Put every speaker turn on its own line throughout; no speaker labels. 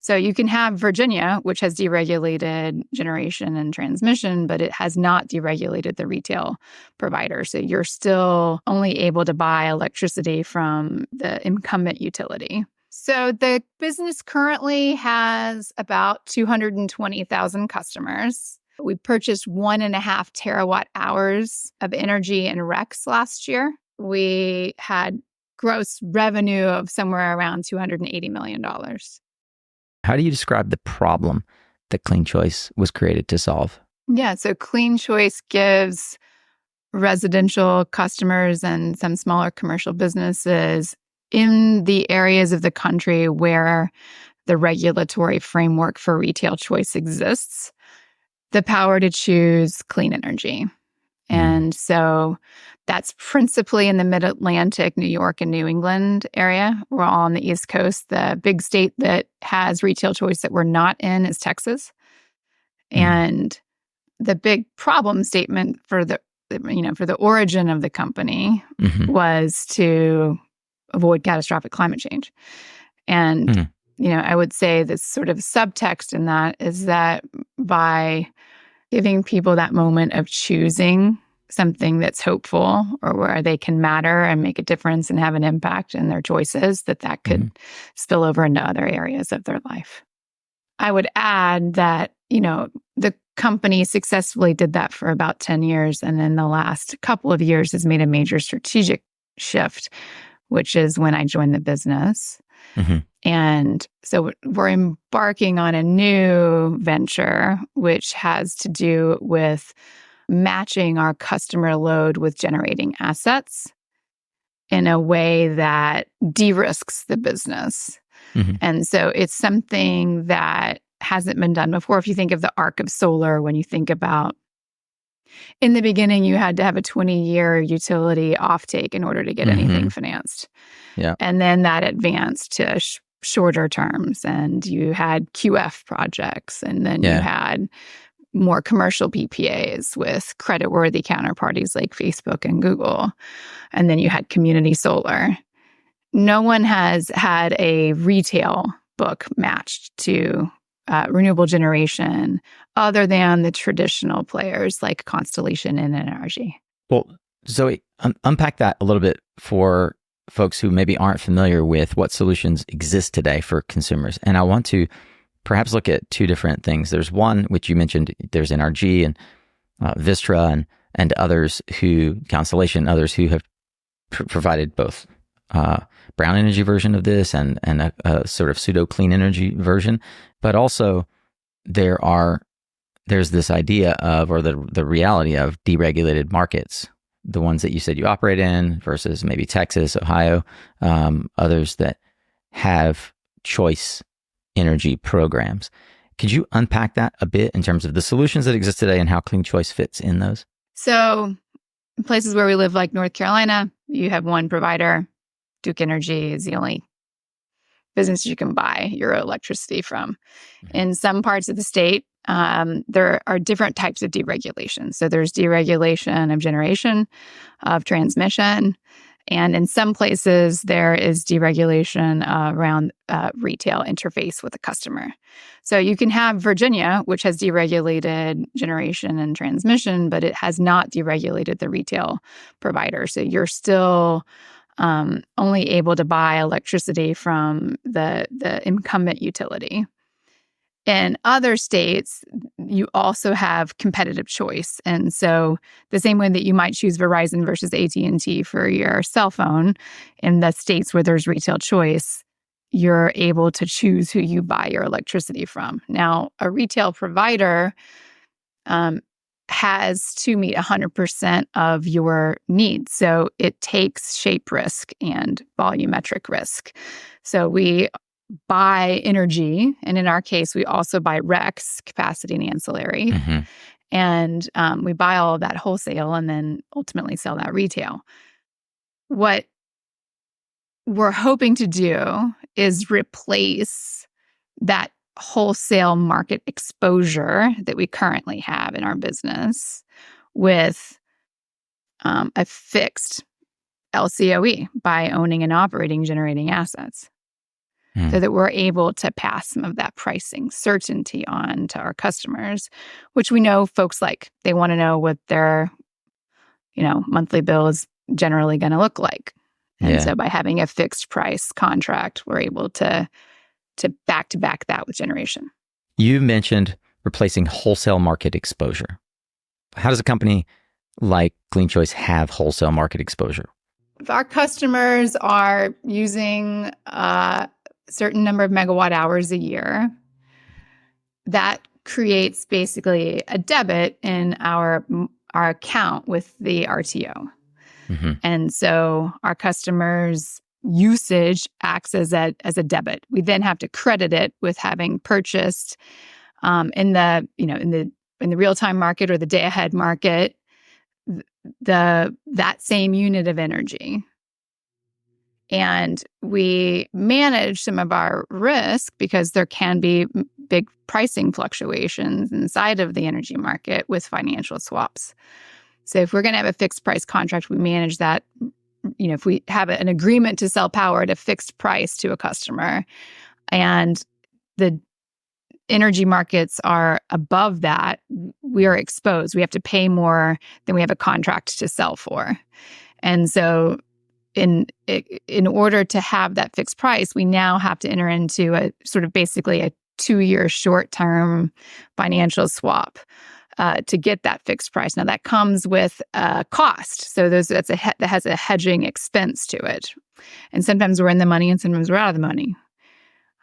So you can have Virginia, which has deregulated generation and transmission, but it has not deregulated the retail provider. So you're still only able to buy electricity from the incumbent utility. So the business currently has about 220,000 customers. We purchased 1.5 terawatt hours of energy in RECs last year. We had gross revenue of somewhere around $280 million.
How do you describe the problem that CleanChoice was created to solve?
Yeah, so CleanChoice gives residential customers and some smaller commercial businesses in the areas of the country where the regulatory framework for retail choice exists, the power to choose clean energy. And so that's principally in the Mid-Atlantic, New York and New England area. We're all on the East Coast. The big state that has retail choice that we're not in is Texas. And the big problem statement for the origin of the company was to avoid catastrophic climate change. And I would say this sort of subtext in that is that by giving people that moment of choosing something that's hopeful or where they can matter and make a difference and have an impact in their choices, that could spill over into other areas of their life. I would add that, the company successfully did that for about 10 years. And in the last couple of years has made a major strategic shift, which is when I joined the business. And so we're embarking on a new venture, which has to do with matching our customer load with generating assets in a way that de-risks the business. And so it's something that hasn't been done before. If you think of the arc of solar, when you think about in the beginning, you had to have a 20-year utility offtake in order to get anything financed.
Yeah.
And then that advanced to shorter terms, and you had QF projects, and then you had more commercial PPAs with creditworthy counterparties like Facebook and Google. And then you had community solar. No one has had a retail book matched to renewable generation other than the traditional players like Constellation and NRG.
Well, Zoe, unpack that a little bit for folks who maybe aren't familiar with what solutions exist today for consumers. And I want to perhaps look at two different things. There's one, which you mentioned, there's NRG and Vistra and others Constellation, others who have provided both brown energy version of this and a sort of pseudo clean energy version. But also there's this idea of, or the reality of, deregulated markets, the ones that you said you operate in versus maybe Texas, Ohio, others that have choice energy programs. Could you unpack that a bit in terms of the solutions that exist today and how CleanChoice fits in those?
So in places where we live, like North Carolina, you have one provider. Duke Energy is the only business you can buy your electricity from. In some parts of the state, there are different types of deregulation. So there's deregulation of generation, of transmission, and in some places there is deregulation around retail interface with the customer. So you can have Virginia, which has deregulated generation and transmission, but it has not deregulated the retail provider. So you're still only able to buy electricity from the incumbent utility. In other states, you also have competitive choice. And so the same way that you might choose Verizon versus AT&T for your cell phone, in the states where there's retail choice, you're able to choose who you buy your electricity from. Now, a retail provider has to meet 100% of your needs. So it takes shape risk and volumetric risk. So we buy energy, and in our case, we also buy RECs, capacity and ancillary. And we buy all of that wholesale and then ultimately sell that retail. What we're hoping to do is replace that wholesale market exposure that we currently have in our business with a fixed LCOE by owning and operating generating assets. so that we're able to pass some of that pricing certainty on to our customers, which we know folks like. They want to know what their, monthly bill is generally going to look like. And so by having a fixed price contract, we're able to back that with generation.
You mentioned replacing wholesale market exposure. How does a company like CleanChoice have wholesale market exposure?
If our customers are using a certain number of megawatt hours a year, that creates basically a debit in our account with the RTO. And so our customers' usage acts as a debit. We then have to credit it with having purchased in the real-time market or the day-ahead market that same unit of energy. And we manage some of our risk because there can be big pricing fluctuations inside of the energy market with financial swaps. So if we're going to have a fixed price contract, we manage that. If we have an agreement to sell power at a fixed price to a customer and the energy markets are above that, we are exposed. We have to pay more than we have a contract to sell for. And so in order to have that fixed price, we now have to enter into a sort of basically a 2-year short-term financial swap to get that fixed price. Now that comes with a cost. So that has a hedging expense to it. And sometimes we're in the money and sometimes we're out of the money.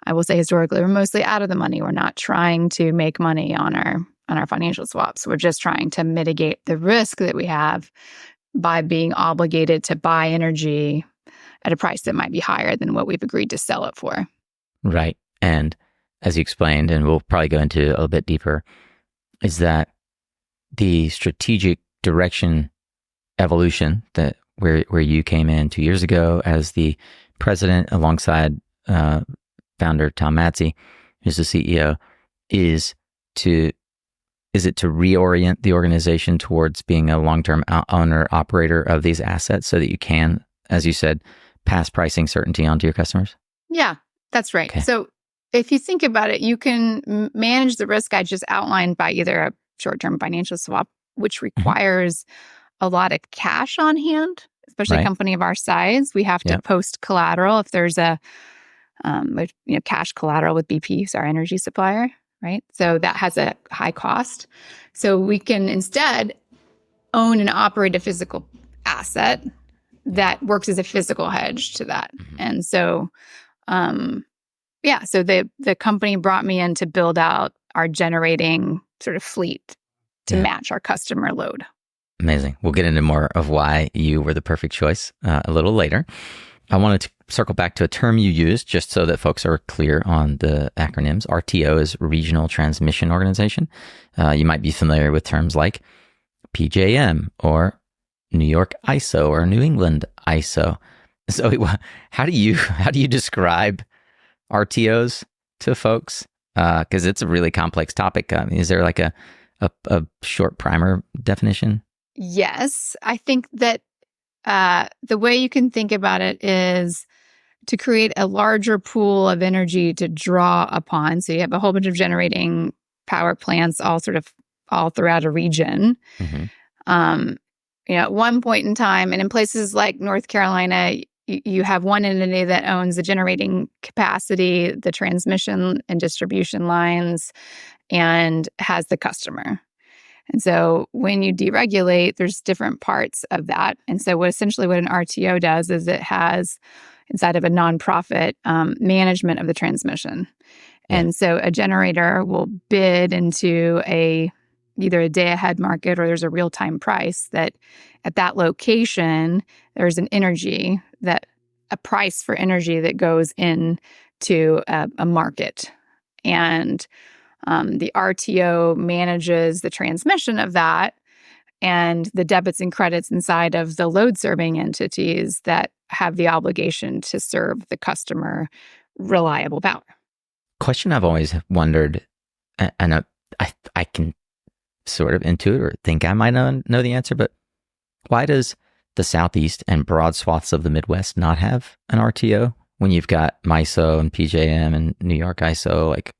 I will say historically, we're mostly out of the money. We're not trying to make money on our financial swaps. We're just trying to mitigate the risk that we have by being obligated to buy energy at a price that might be higher than what we've agreed to sell it for.
Right. And as you explained, and we'll probably go into a little bit deeper, is that the strategic direction evolution that where you came in 2 years ago as the president alongside founder Tom Matzey, who's the CEO, is it to reorient the organization towards being a long-term owner operator of these assets so that you can, as you said, pass pricing certainty on to your customers?
Yeah, that's right.
Okay.
So if you think about it, you can manage the risk I just outlined by either a short-term financial swap, which requires a lot of cash on hand, especially a company of our size. We have to post collateral if there's a cash collateral with BP, who's our energy supplier, right? So that has a high cost. So we can instead own and operate a physical asset that works as a physical hedge to that. And so, so the company brought me in to build out our generating sort of fleet to match our customer load.
Amazing. We'll get into more of why you were the perfect choice a little later. I wanted to circle back to a term you used just so that folks are clear on the acronyms. RTO is Regional Transmission Organization. You might be familiar with terms like PJM or New York ISO or New England ISO. So how do you describe RTOs to folks? Because it's a really complex topic. I mean, is there like a short primer definition?
Yes. I think that the way you can think about it is to create a larger pool of energy to draw upon. So you have a whole bunch of generating power plants all throughout a region. At one point in time, and in places like North Carolina, you have one entity that owns the generating capacity, the transmission and distribution lines, and has the customer. And so when you deregulate, there's different parts of that. And so what an RTO does is it has inside of a nonprofit management of the transmission. And so a generator will bid into either a day-ahead market or there's a real-time price that at that location, there's a price for energy that goes into a market. And the RTO manages the transmission of that and the debits and credits inside of the load-serving entities that have the obligation to serve the customer reliable power.
Question I've always wondered, and I can sort of intuit or think I might know the answer, but why does the Southeast and broad swaths of the Midwest not have an RTO? when you've got MISO and PJM and New York ISO? Like,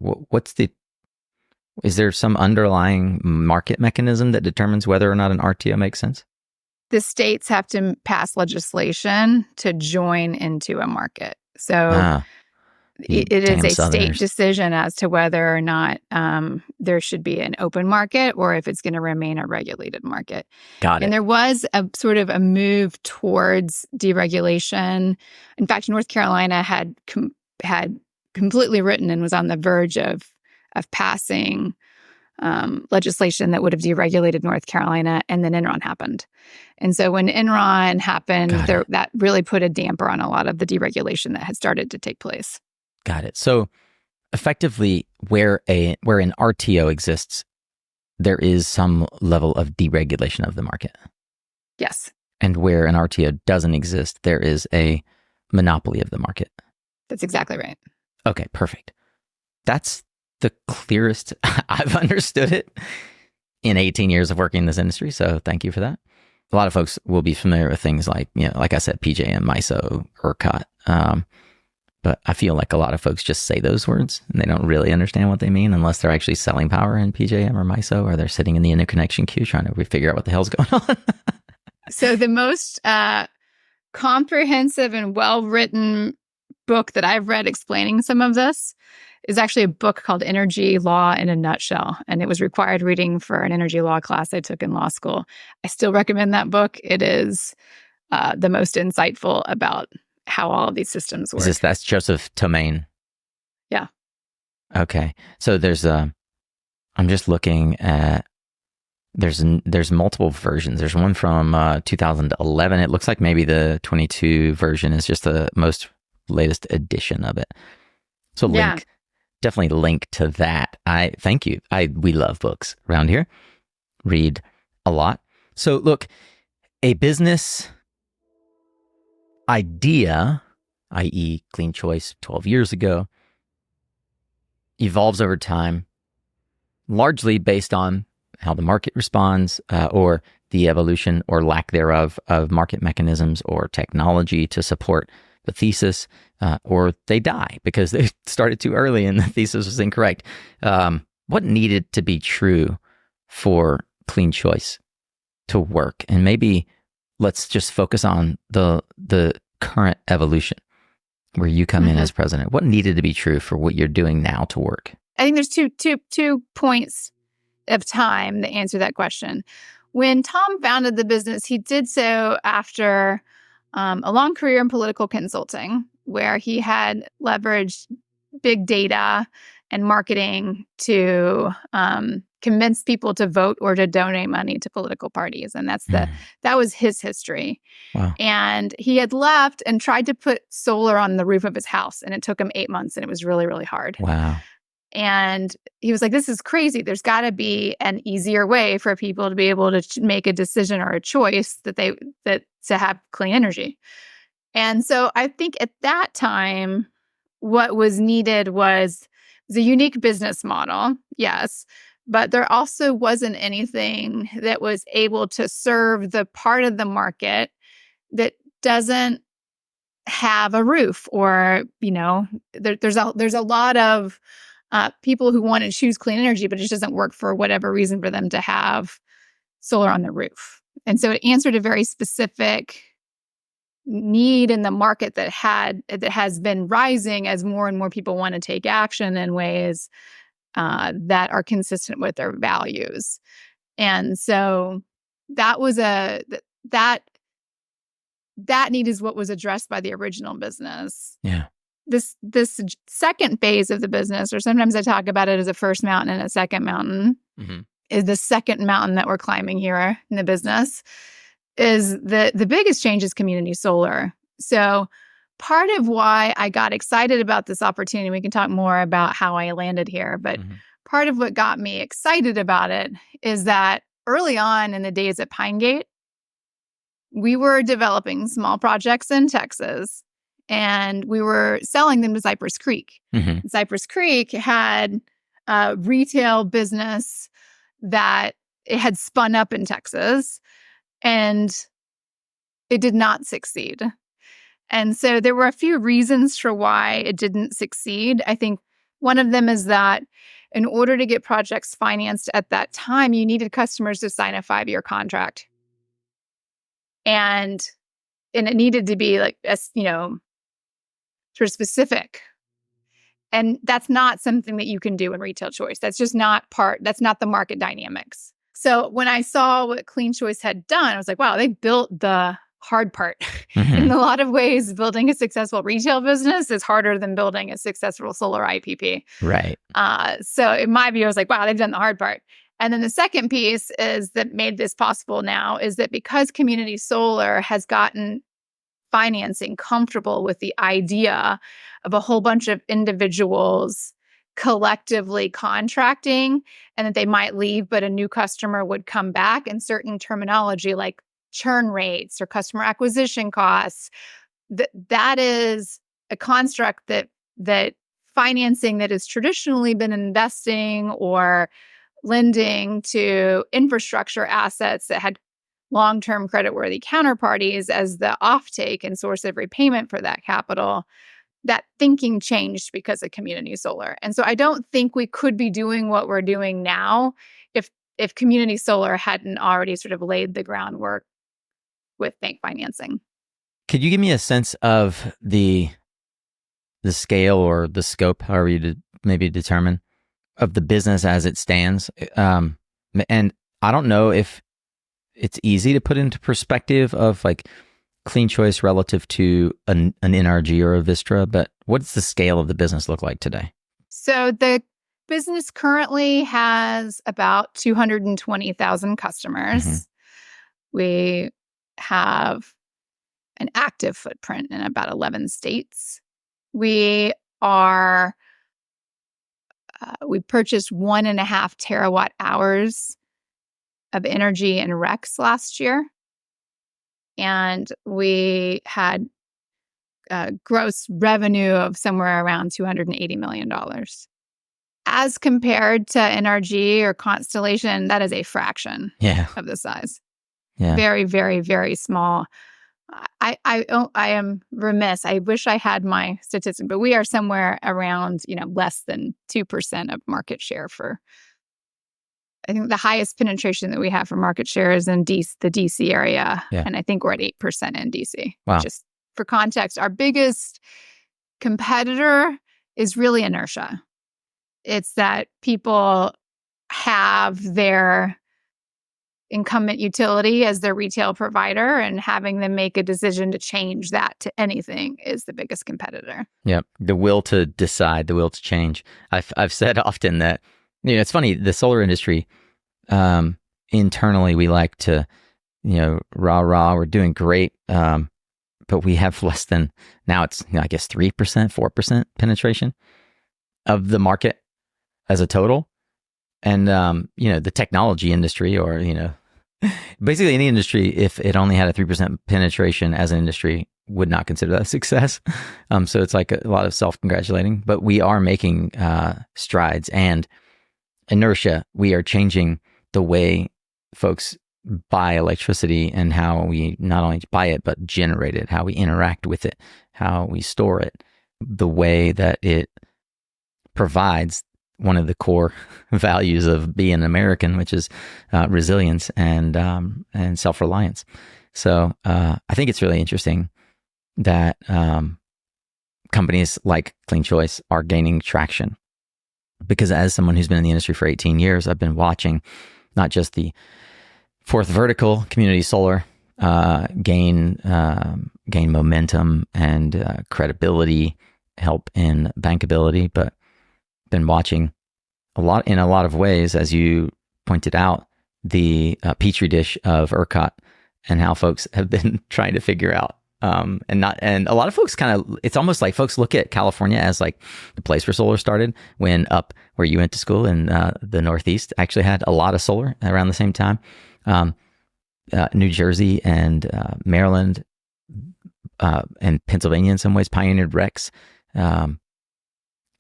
is there some underlying market mechanism that determines whether or not an RTO makes sense?
The states have to pass legislation to join into a market. So it is a state decision as to whether or not there should be an open market or if it's going to remain a regulated market.
Got it.
And there was a sort of a move towards deregulation. In fact, North Carolina had completely written and was on the verge of passing legislation that would have deregulated North Carolina, and then Enron happened. And so when Enron happened, that really put a damper on a lot of the deregulation that had started to take place.
Got it. So effectively, where an RTO exists, there is some level of deregulation of the market.
Yes.
And where an RTO doesn't exist, there is a monopoly of the market.
That's exactly right.
Okay, perfect. That's the clearest I've understood it in 18 years of working in this industry. So thank you for that. A lot of folks will be familiar with things like, like I said, PJM, MISO, ERCOT. But I feel like a lot of folks just say those words and they don't really understand what they mean unless they're actually selling power in PJM or MISO, or they're sitting in the interconnection queue trying to figure out what the hell's going on.
So the most comprehensive and well-written book that I've read explaining some of this is actually a book called Energy Law in a Nutshell. And it was required reading for an energy law class I took in law school. I still recommend that book. It is the most insightful about how all of these systems work.
That's Joseph Tomaine?
Yeah.
Okay. So I'm just looking at, there's multiple versions. There's one from 2011. It looks like maybe the 22 version is just the most latest edition of it. So definitely link to that. Thank you. We love books around here. Read a lot. So look, a business idea, i.e. CleanChoice 12 years ago, evolves over time, largely based on how the market responds, or the evolution or lack thereof of market mechanisms or technology to support the thesis, or they die because they started too early and the thesis was incorrect. What needed to be true for CleanChoice to work? And maybe let's just focus on the current evolution where you come in as president. What needed to be true for what you're doing now to work?
I think there's two points of time to answer that question. When Tom founded the business, he did so after a long career in political consulting, where he had leveraged big data and marketing to convince people to vote or to donate money to political parties. And that was his history.
Wow.
And he had left and tried to put solar on the roof of his house. And it took him 8 months and it was really, really hard.
Wow.
And he was like, this is crazy. There's got to be an easier way for people to be able to make a decision or a choice that to have clean energy. And so I think at that time, what was needed was a unique business model, yes, but there also wasn't anything that was able to serve the part of the market that doesn't have a roof, or there's a lot of people who want to choose clean energy, but it just doesn't work for whatever reason for them to have solar on the roof. And so it answered a very specific need in the market that has been rising as more and more people want to take action in ways that are consistent with their values. And so that was that need is what was addressed by the original business.
Yeah.
This second phase of the business, or sometimes I talk about it as a first mountain and a second mountain, is the second mountain that we're climbing here in the business, is the biggest change is community solar. So part of why I got excited about this opportunity, we can talk more about how I landed here, but part of what got me excited about it is that early on in the days at Pinegate, we were developing small projects in Texas, and we were selling them to Cypress Creek. Cypress Creek had a retail business that it had spun up in Texas, and it did not succeed. And so there were a few reasons for why it didn't succeed. I think one of them is that in order to get projects financed at that time, you needed customers to sign a 5-year contract. And it needed to be like, sort of specific. And that's not something that you can do in retail choice. That's just not that's not the market dynamics. So when I saw what CleanChoice had done, I was like, wow, they built the hard part. In a lot of ways, building a successful retail business is harder than building a successful solar IPP.
Right.
So in my view, I was like, wow, they've done the hard part. And then the second piece is that made this possible now is that because community solar has gotten financing comfortable with the idea of a whole bunch of individuals collectively contracting and that they might leave, but a new customer would come back, and certain terminology like churn rates or customer acquisition costs, that is a construct that financing that has traditionally been investing or lending to infrastructure assets that had long-term creditworthy counterparties as the offtake and source of repayment for that capital, that thinking changed because of community solar. And so I don't think we could be doing what we're doing now if community solar hadn't already sort of laid the groundwork with bank financing.
Could you give me a sense of the scale or the scope, however you maybe determine, of the business as it stands? And I don't know if it's easy to put into perspective of like CleanChoice relative to an NRG or a Vistra, but what's the scale of the business look like today?
So the business currently has about 220,000 customers. We have an active footprint in about 11 states. We purchased 1.5 terawatt hours of energy in RECs last year. And we had gross revenue of somewhere around $280 million. As compared to NRG or Constellation, that is a fraction of the size.
Yeah.
Very, very, very small. I am remiss. I wish I had my statistic, but we are somewhere around, less than 2% of market share for. I think the highest penetration that we have for market share is in the DC area, and I think we're at 8% in DC.
Wow.
Just for context, our biggest competitor is really inertia. It's that people have their incumbent utility as their retail provider, and having them make a decision to change that to anything is the biggest competitor.
Yeah, the will to decide, the will to change. I've said often that it's funny, the solar industry, internally we like to rah we're doing great, but we have less than, now it's I guess 3%, 4% penetration of the market as a total. And the technology industry, or basically any industry, if it only had a 3% penetration as an industry, would not consider that a success. So it's like a lot of self-congratulating, but we are making strides. And inertia, we are changing the way folks buy electricity and how we not only buy it, but generate it, how we interact with it, how we store it, the way that it provides one of the core values of being American, which is resilience and self-reliance. So I think it's really interesting that companies like CleanChoice are gaining traction, because as someone who's been in the industry for 18 years, I've been watching not just the fourth vertical, community solar, gain momentum and credibility, help in bankability, but been watching in a lot of ways, as you pointed out, the petri dish of ERCOT and how folks have been trying to figure out, and a lot of folks it's almost like folks look at California as like the place where solar started, when up where you went to school in the Northeast actually had a lot of solar around the same time. New Jersey and Maryland and Pennsylvania in some ways pioneered RECs.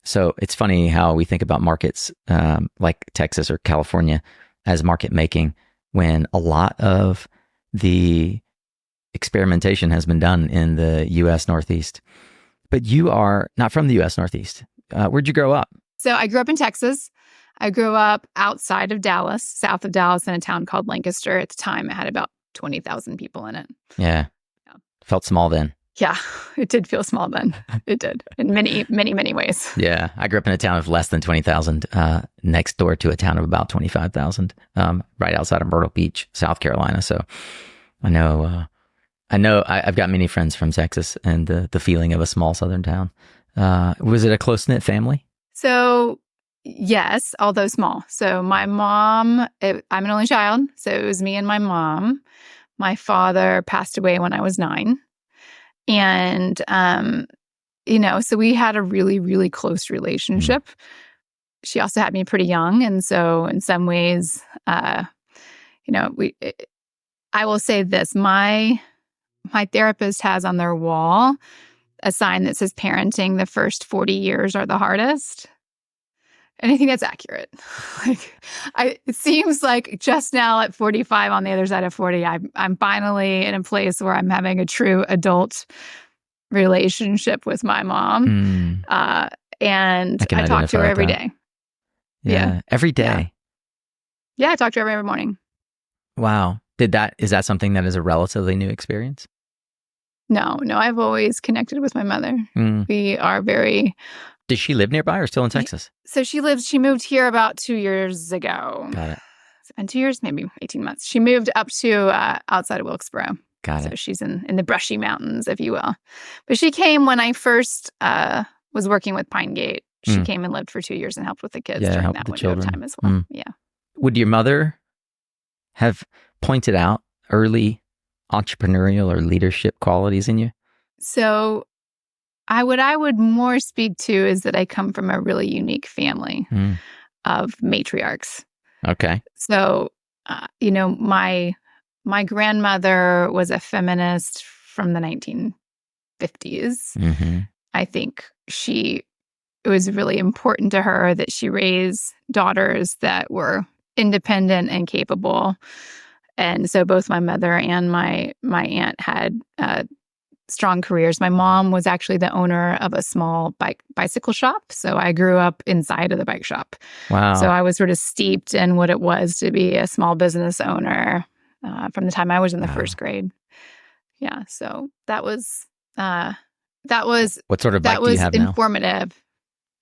So it's funny how we think about markets like Texas or California as market making, when a lot of the experimentation has been done in the U.S. Northeast. But you are not from the U.S. Northeast. Where'd you grow up?
So I grew up in Texas. I grew up outside of Dallas, south of Dallas, in a town called Lancaster. At the time, it had about 20,000 people in it.
Yeah. Felt small then.
Yeah, it did feel small then. It did in many, many, many ways.
Yeah. I grew up in a town of less than 20,000, next door to a town of about 25,000, right outside of Myrtle Beach, South Carolina. So I know I've got many friends from Texas, and the feeling of a small southern town. Was it a close-knit family?
So yes, although small. So my mom, I'm an only child, so it was me and my mom. My father passed away when I was 9. And, so we had a really, really close relationship. She also had me pretty young. And so in some ways, I will say this, my therapist has on their wall a sign that says parenting the first 40 years are the hardest. And I think that's accurate. It seems like just now at 45, on the other side of 40, I'm finally in a place where I'm having a true adult relationship with my mom. And I talk to her every day.
Yeah. Every day.
Yeah, I talk to her every morning.
Wow. Is that something that is a relatively new experience?
No, I've always connected with my mother. We are very...
Does she live nearby or still in Texas?
So she moved here about 2 years ago.
Got it.
And 2 years, maybe 18 months. She moved up to outside of Wilkesboro.
Got it.
So she's in the brushy mountains, if you will. But she came when I first was working with Pine Gate. She came and lived for 2 years and helped with the kids during that window of time as well. Yeah.
Would your mother have pointed out early entrepreneurial or leadership qualities in you?
So I would more speak to is that I come from a really unique family of matriarchs.
Okay.
So, my grandmother was a feminist from the 1950s. I think it was really important to her that she raise daughters that were independent and capable. And so both my mother and my aunt had strong careers. My mom was actually the owner of a small bicycle shop. So I grew up inside of the bike shop.
Wow.
So I was sort of steeped in what it was to be a small business owner from the time I was in the first grade. Yeah. So that was
what sort of bike do you have now?
Informative.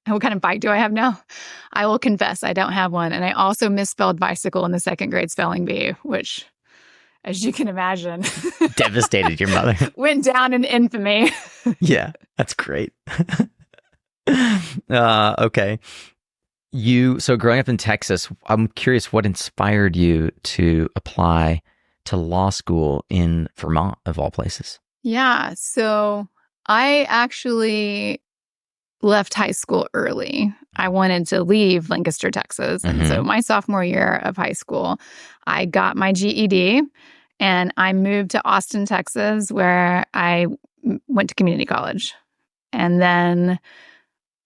What kind of bike do I have now? I will confess I don't have one. And I also misspelled bicycle in the second grade spelling bee, which, as you can imagine,
devastated your mother.
Went down in infamy.
Yeah, that's great. Okay. So growing up in Texas, I'm curious what inspired you to apply to law school in Vermont, of all places?
Yeah. So I actually left high school early. I wanted to leave Lancaster, Texas. And so my sophomore year of high school, I got my GED and I moved to Austin, Texas, where I went to community college. And then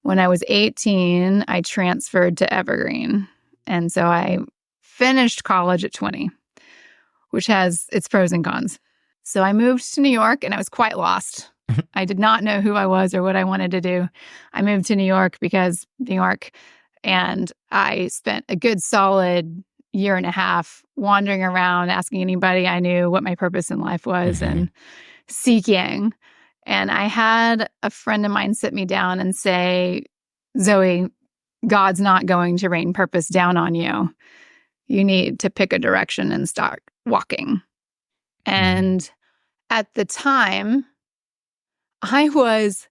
when I was 18, I transferred to Evergreen. And so I finished college at 20, which has its pros and cons. So I moved to New York and I was quite lost. I did not know who I was or what I wanted to do. I moved to New York because New York, and I spent a good solid year and a half wandering around, asking anybody I knew what my purpose in life was and seeking. And I had a friend of mine sit me down and say, Zoe, God's not going to rain purpose down on you. You need to pick a direction and start walking. And at the time, I was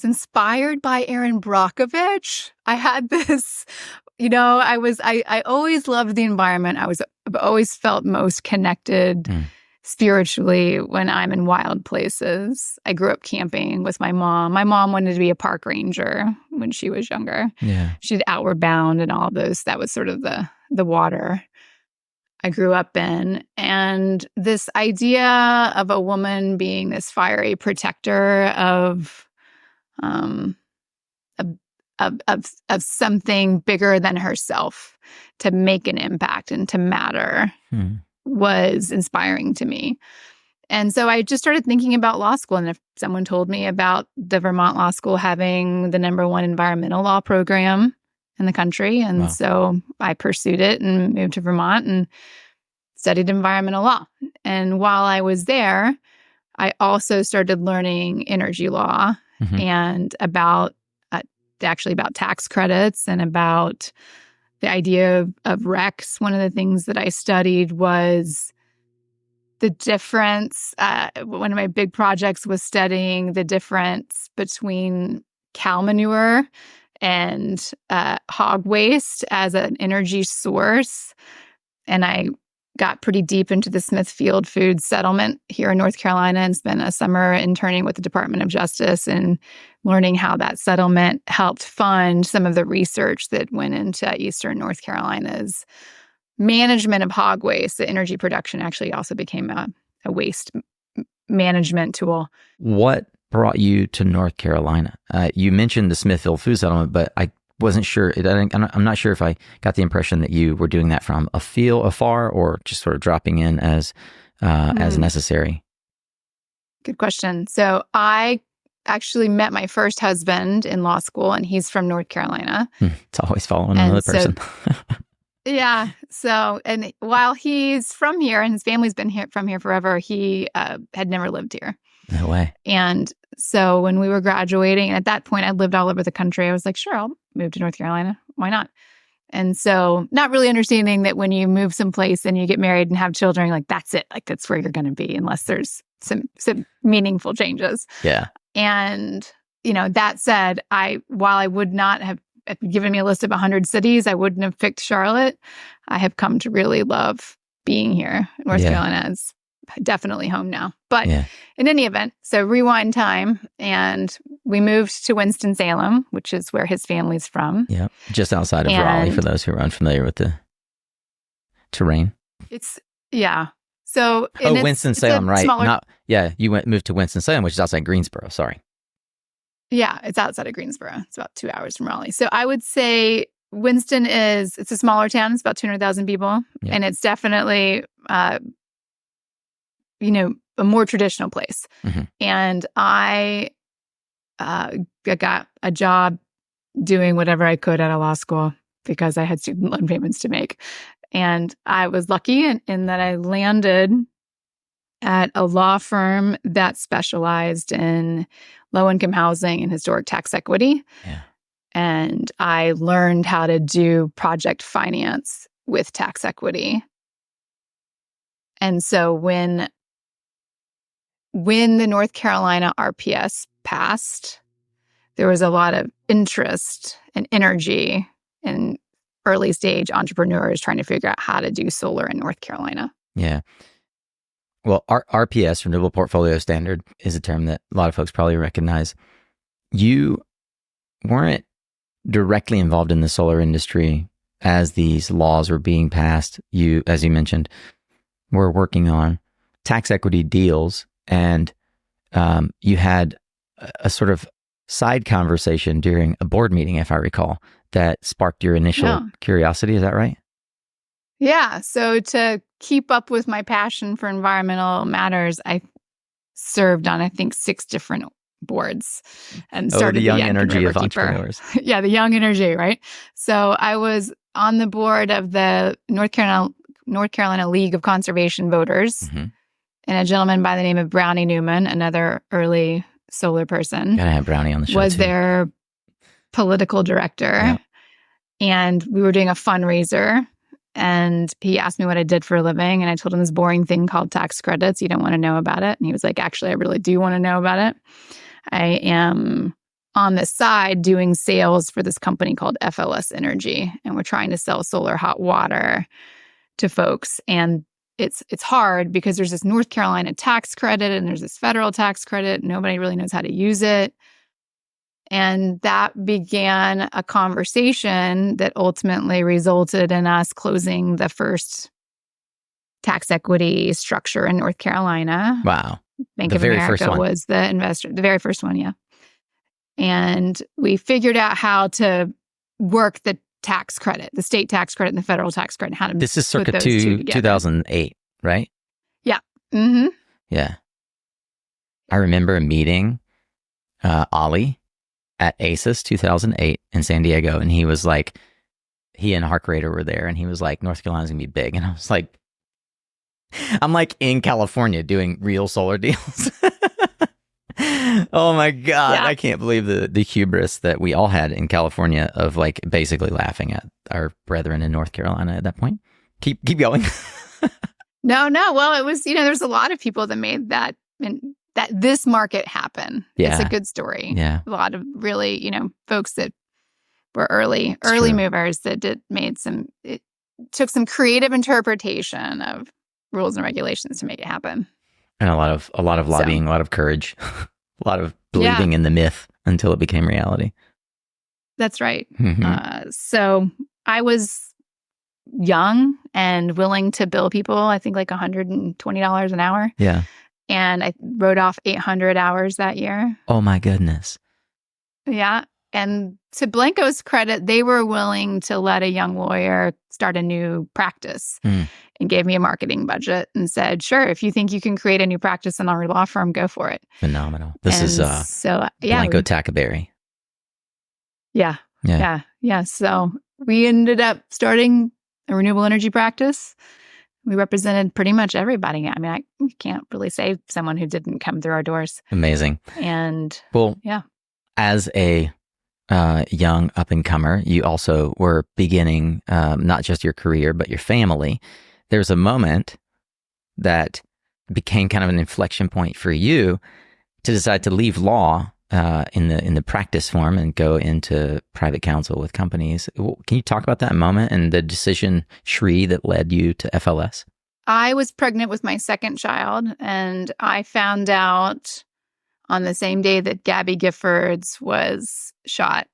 inspired by Aaron Brockovich. I had this, I always loved the environment. I've always felt most connected spiritually when I'm in wild places. I grew up camping with my mom. My mom wanted to be a park ranger when she was younger.
Yeah.
She did Outward Bound and all of those. That was sort of the water I grew up in. And this idea of a woman being this fiery protector of something bigger than herself to make an impact and to matter was inspiring to me. And so I just started thinking about law school. And if someone told me about the Vermont Law School having the #1 environmental law program in the country. And so I pursued it and moved to Vermont and studied environmental law. And while I was there, I also started learning energy law and about tax credits and about the idea of RECs. One of the things that I studied was the difference. One of my big projects was studying the difference between cow manure and hog waste as an energy source. And I got pretty deep into the Smithfield Food Settlement here in North Carolina and spent a summer interning with the Department of Justice and learning how that settlement helped fund some of the research that went into Eastern North Carolina's management of hog waste. The energy production actually also became a waste management tool.
What brought you to North Carolina? You mentioned the Smithfield Food Settlement, but I wasn't sure. I'm not sure if I got the impression that you were doing that from afar, or just sort of dropping in as necessary.
Good question. So I actually met my first husband in law school, and he's from North Carolina.
It's always following another person.
Yeah. So, and while he's from here and his family's been from here forever, he had never lived here.
No way.
And so when we were graduating, and at that point I'd lived all over the country, I was like, sure, I'll move to North Carolina. Why not? And so not really understanding that when you move someplace and you get married and have children, like that's it. Like that's where you're going to be unless there's some meaningful changes.
Yeah.
And, that said, while I would not have given me a list of 100 cities, I wouldn't have picked Charlotte. I have come to really love being here. North Carolina is definitely home now. But in any event, so rewind time, and we moved to Winston-Salem, which is where his family's from.
Yeah, just outside of Raleigh, for those who are unfamiliar with the terrain.
So
Winston-Salem, right? Smaller... you moved to Winston-Salem, which is outside Greensboro. Sorry.
Yeah, it's outside of Greensboro. It's about 2 hours from Raleigh. So I would say Winston it's a smaller town. It's about 200,000 people. Yeah. And it's definitely, a more traditional place. And I got a job doing whatever I could out of law school because I had student loan payments to make. And I was lucky in that I landed at a law firm that specialized in low-income housing and historic tax equity. Yeah. And I learned how to do project finance with tax equity. And so when the North Carolina RPS passed, there was a lot of interest and energy in early-stage entrepreneurs trying to figure out how to do solar in North Carolina.
Yeah. Well, RPS, Renewable Portfolio Standard, is a term that a lot of folks probably recognize. You weren't directly involved in the solar industry as these laws were being passed. You, as you mentioned, were working on tax equity deals, and you had a sort of side conversation during a board meeting, if I recall, that sparked your initial curiosity. Is that right?
Yeah. So to keep up with my passion for environmental matters, I served on, I think, 6 different boards and started
the young energy of entrepreneurs.
Yeah, the young energy, right? So I was on the board of the North Carolina League of Conservation Voters, and a gentleman by the name of Brownie Newman, another early solar person,
gotta have Brownie on the show,
was
too.
Their political director. Yeah. And we were doing a fundraiser. And he asked me what I did for a living. And I told him this boring thing called tax credits. You don't want to know about it. And he was like, actually, I really do want to know about it. I am on the side doing sales for this company called FLS Energy. And we're trying to sell solar hot water to folks. And it's hard because there's this North Carolina tax credit and there's this federal tax credit. Nobody really knows how to use it. And that began a conversation that ultimately resulted in us closing the first tax equity structure in North Carolina.
Wow.
Bank of America was the investor, the very first one, yeah. And we figured out how to work the tax credit, the state tax credit and the federal tax credit, how to
This is circa 2008, right?
Yeah. Mm-hmm.
Yeah. I remember meeting Ollie at ACES 2008 in San Diego, and he was like, he and Hark Rader were there, and he was like, North Carolina's gonna be big. And I was like, I'm like in California doing real solar deals. Oh my God.
Yeah.
I can't believe the hubris that we all had in California of like basically laughing at our brethren in North Carolina at that point. Keep going.
No. Well, it was, there's a lot of people that made that this market happen.
Yeah.
It's a good story.
Yeah.
A lot of really, folks that were early
true.
movers that it took some creative interpretation of rules and regulations to make it happen.
And a lot of lobbying, a lot of courage, a lot of believing
Yeah.
in the myth until it became reality.
That's right.
Mm-hmm.
So I was young and willing to bill people, I think like $120 an hour.
Yeah.
And I wrote off 800 hours that year.
Oh my goodness.
Yeah. And to Blanco's credit, they were willing to let a young lawyer start a new practice and gave me a marketing budget and said, sure, if you think you can create a new practice in our law firm, go for it.
Phenomenal. This is Blanco Tackaberry.
Yeah. So we ended up starting a renewable energy practice. We represented pretty much everybody. I mean, I can't really say someone who didn't come through our doors.
Amazing.
And
well, yeah, as a young up-and-comer, you also were beginning not just your career, but your family. There's a moment that became kind of an inflection point for you to decide to leave law in the practice form and go into private counsel with companies. Can you talk about that moment and the decision tree that led you to FLS?
I was pregnant with my second child, and I found out on the same day that Gabby Giffords was shot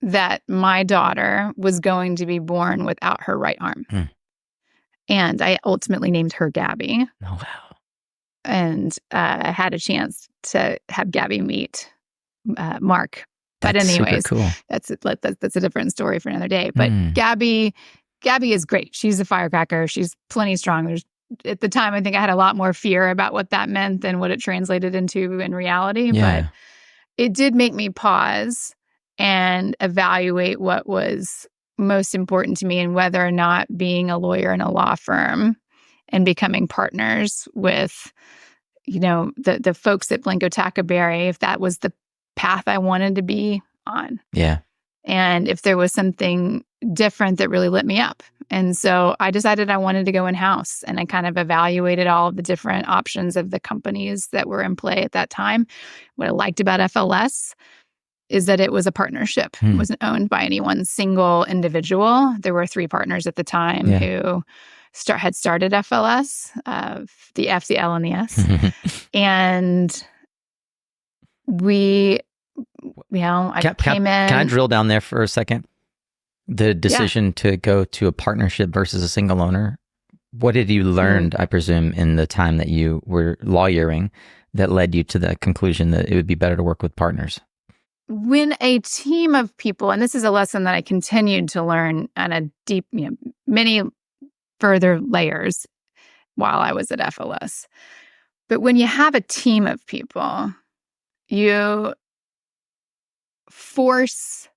that my daughter was going to be born without her right arm. And I ultimately named her Gabby.
Oh, wow.
And I had a chance to have Gabby meet Mark. But
That's
anyways,
super cool.
That's a different story for another day. But Gabby is great. She's a firecracker. She's plenty strong. At the time, I think I had a lot more fear about what that meant than what it translated into in reality.
Yeah.
But it did make me pause and evaluate what was most important to me and whether or not being a lawyer in a law firm and becoming partners with, the folks at Blanco Tackaberry, if that was the path I wanted to be on.
Yeah.
And if there was something different that really lit me up. And so I decided I wanted to go in-house, and I kind of evaluated all of the different options of the companies that were in play at that time. What I liked about FLS is that it was a partnership. It wasn't owned by any one single individual. There were 3 partners at the time who had started FLS, the F, the L, and the S. And we, came in.
Can I drill down there for a second? The decision to go to a partnership versus a single owner. What did you learn, I presume, in the time that you were lawyering that led you to the conclusion that it would be better to work with partners?
When a team of people, and this is a lesson that I continued to learn on a deep, many further layers while I was at FLS. But when you have a team of people, you force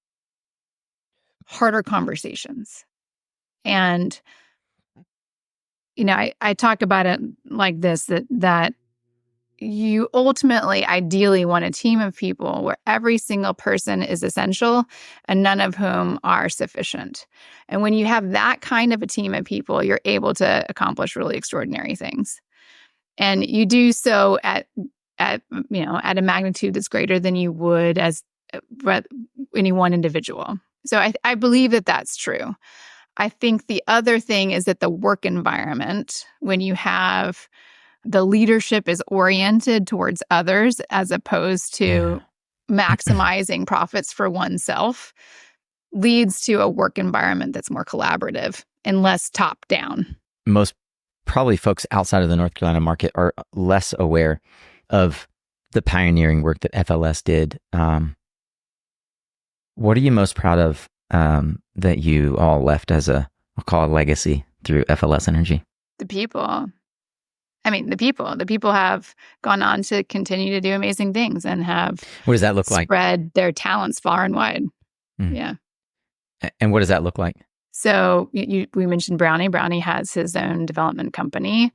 harder conversations. And, I talk about it like this, that you ultimately, ideally want a team of people where every single person is essential and none of whom are sufficient. And when you have that kind of a team of people, you're able to accomplish really extraordinary things. And you do so at a magnitude that's greater than you would as any one individual. So I believe that that's true. I think the other thing is that the work environment, when you have the leadership is oriented towards others as opposed to maximizing profits for oneself, leads to a work environment that's more collaborative and less top down.
Most probably folks outside of the North Carolina market are less aware of the pioneering work that FLS did. What are you most proud of that you all left as I'll call a legacy through FLS Energy?
The people. The people have gone on to continue to do amazing things and have
What does that look like?
Spread their talents far and wide. Yeah.
And what does that look like?
So we mentioned Brownie. Brownie has his own development company.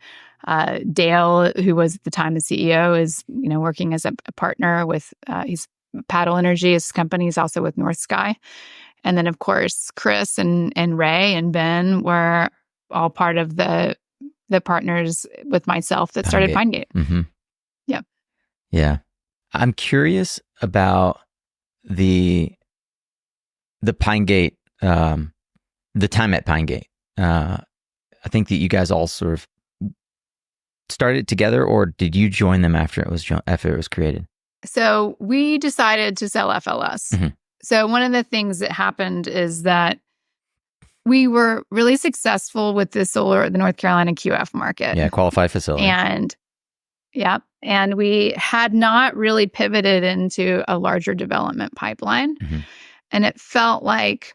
Dale, who was at the time the CEO, is working as a partner with he's Paddle Energy. His company is also with North Sky, and then of course Chris and Ray and Ben were all part of the partners with myself that started Pinegate.
Mm-hmm.
Yeah.
Yeah. I'm curious about the Pinegate, the time at Pinegate. I think that you guys all sort of started together, or did you join them after it was created?
So we decided to sell FLS. Mm-hmm. So one of the things that happened is that we were really successful with the North Carolina QF market.
Yeah, qualified facility.
And we had not really pivoted into a larger development pipeline. Mm-hmm. And it felt like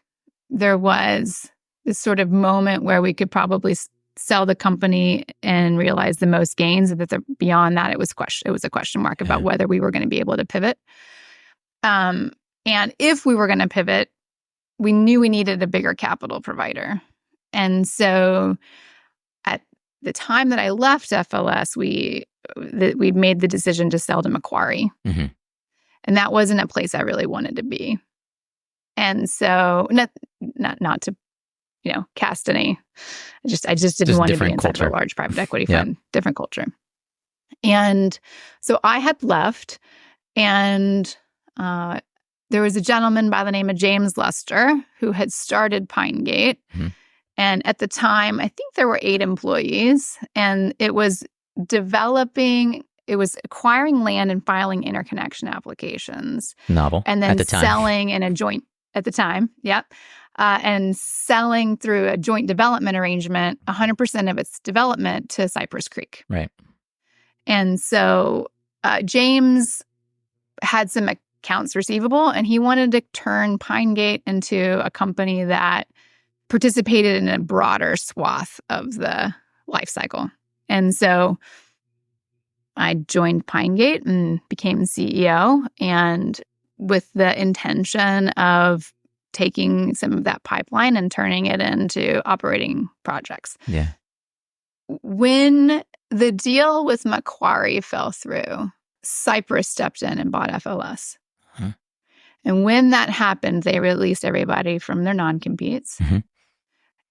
there was this sort of moment where we could probably sell the company and realize the most gains. And that beyond that, it was a question mark about whether we were going to be able to pivot. And if we were going to pivot, we knew we needed a bigger capital provider. And so at the time that I left FLS, we made the decision to sell to Macquarie. Mm-hmm. And that wasn't a place I really wanted to be. And so not to, cast any, I just didn't want to be inside of a large private equity fund, different culture. And so I had left, and there was a gentleman by the name of James Lester who had started Pinegate. Mm-hmm. And at the time, I think there were 8 employees, and it was acquiring land and filing interconnection applications.
Novel.
And then
at the time.
Selling in a joint, at the time, and selling through a joint development arrangement, 100% of its development to Cypress Creek.
Right.
And so James had some accounts receivable, and he wanted to turn Pinegate into a company that participated in a broader swath of the life cycle. And so I joined Pinegate and became CEO, and with the intention of taking some of that pipeline and turning it into operating projects.
Yeah.
When the deal with Macquarie fell through, Cypress stepped in and bought FLS. Huh. And when that happened, they released everybody from their non-competes. Mm-hmm.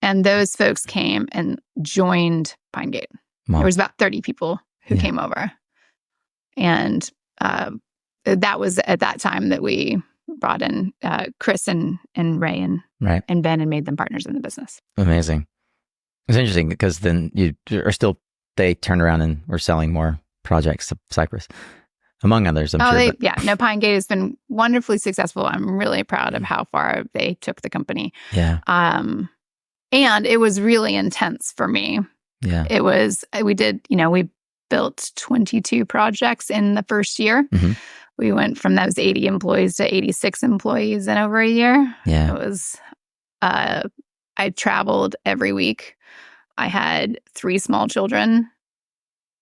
And those folks came and joined Pinegate. Wow. There was about 30 people who came over. And that was at that time that we brought in Chris and Ray and Ben and made them partners in the business.
Amazing. It's interesting because then they turned around and were selling more projects to Cypress, among others, I'm sure.
Pinegate has been wonderfully successful. I'm really proud of how far they took the company.
Yeah.
And it was really intense for me.
Yeah.
It was, we built 22 projects in the first year. Mm-hmm. We went from those 80 employees to 86 employees in over a year.
Yeah.
It was, I traveled every week. I had 3 small children.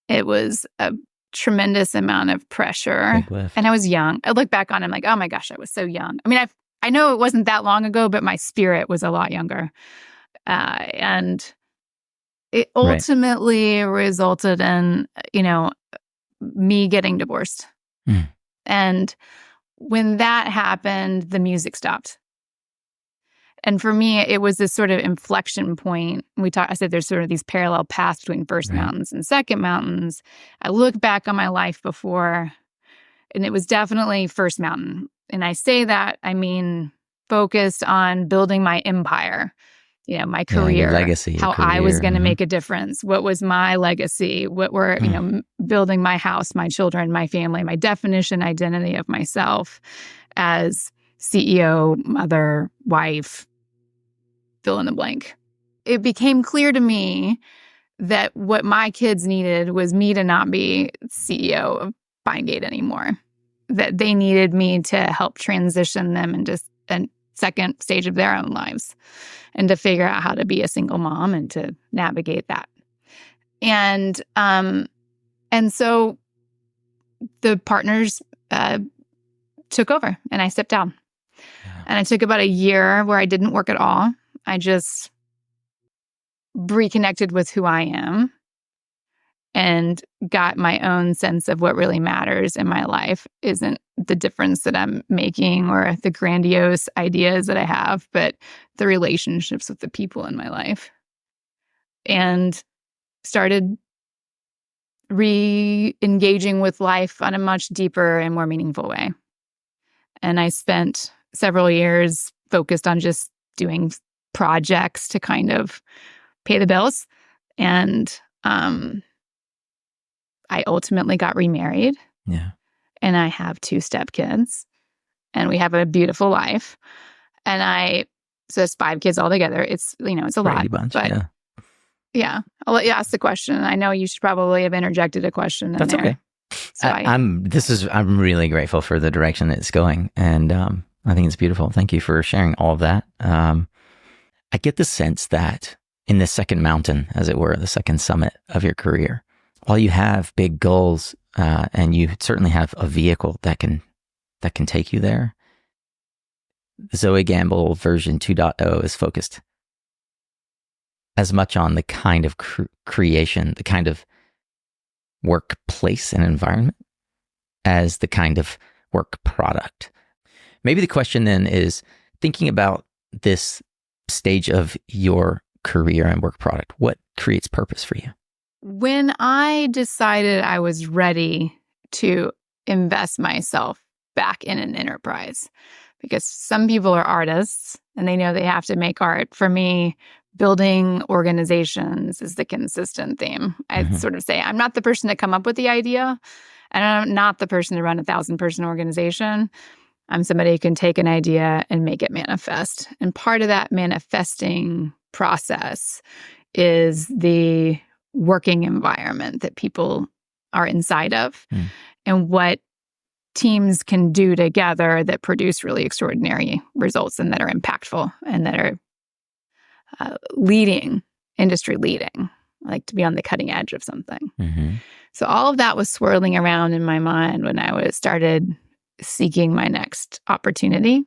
It was a tremendous amount of pressure. And I was young. I look back on it, I'm like, oh my gosh, I was so young. I mean, I know it wasn't that long ago, but my spirit was a lot younger. And it ultimately resulted in, me getting divorced. Mm. And when that happened, the music stopped. And for me, it was this sort of inflection point. I said there's sort of these parallel paths between First Mountains and Second Mountains. I look back on my life before, and it was definitely First Mountain. And I say that, I mean, focused on building my empire, my career,
your legacy,
how I was going to make a difference. What was my legacy? What were, building my house, my children, my family, my definition, identity of myself as CEO, mother, wife, fill in the blank. It became clear to me that what my kids needed was me to not be CEO of Pinegate anymore. That they needed me to help transition them into a second stage of their own lives and to figure out how to be a single mom and to navigate that. And so the partners took over and I stepped down.
Yeah.
And I took about a year where I didn't work at all. I just reconnected with who I am and got my own sense of what really matters in my life isn't the difference that I'm making or the grandiose ideas that I have, but the relationships with the people in my life. And started re-engaging with life on a much deeper and more meaningful way. And I spent several years focused on just doing projects to kind of pay the bills. And I ultimately got remarried.
Yeah.
And I have 2 stepkids. And we have a beautiful life. And so it's 5 kids altogether. It's, it's a lot.
Brady bunch,
but yeah. I'll let you ask the question. I know you should probably have interjected a question in
That's
there.
okay.
So
I'm really grateful for the direction that it's going. And I think it's beautiful. Thank you for sharing all of that. I get the sense that in the second mountain, as it were, the second summit of your career, while you have big goals and you certainly have a vehicle that can take you there, Zoë Gamble version 2.0 is focused as much on the kind of creation, the kind of workplace and environment as the kind of work product. Maybe the question then is, thinking about this stage of your career and work product, what creates purpose for you?
When I decided I was ready to invest myself back in an enterprise, because some people are artists and they know they have to make art. For me, building organizations is the consistent theme. I sort of say, I'm not the person to come up with the idea, and I'm not the person to run a 1,000-person organization. I'm somebody who can take an idea and make it manifest. And part of that manifesting process is the working environment that people are inside of and what teams can do together that produce really extraordinary results and that are impactful and that are industry leading. I like to be on the cutting edge of something. So all of that was swirling around in my mind when I started seeking my next opportunity.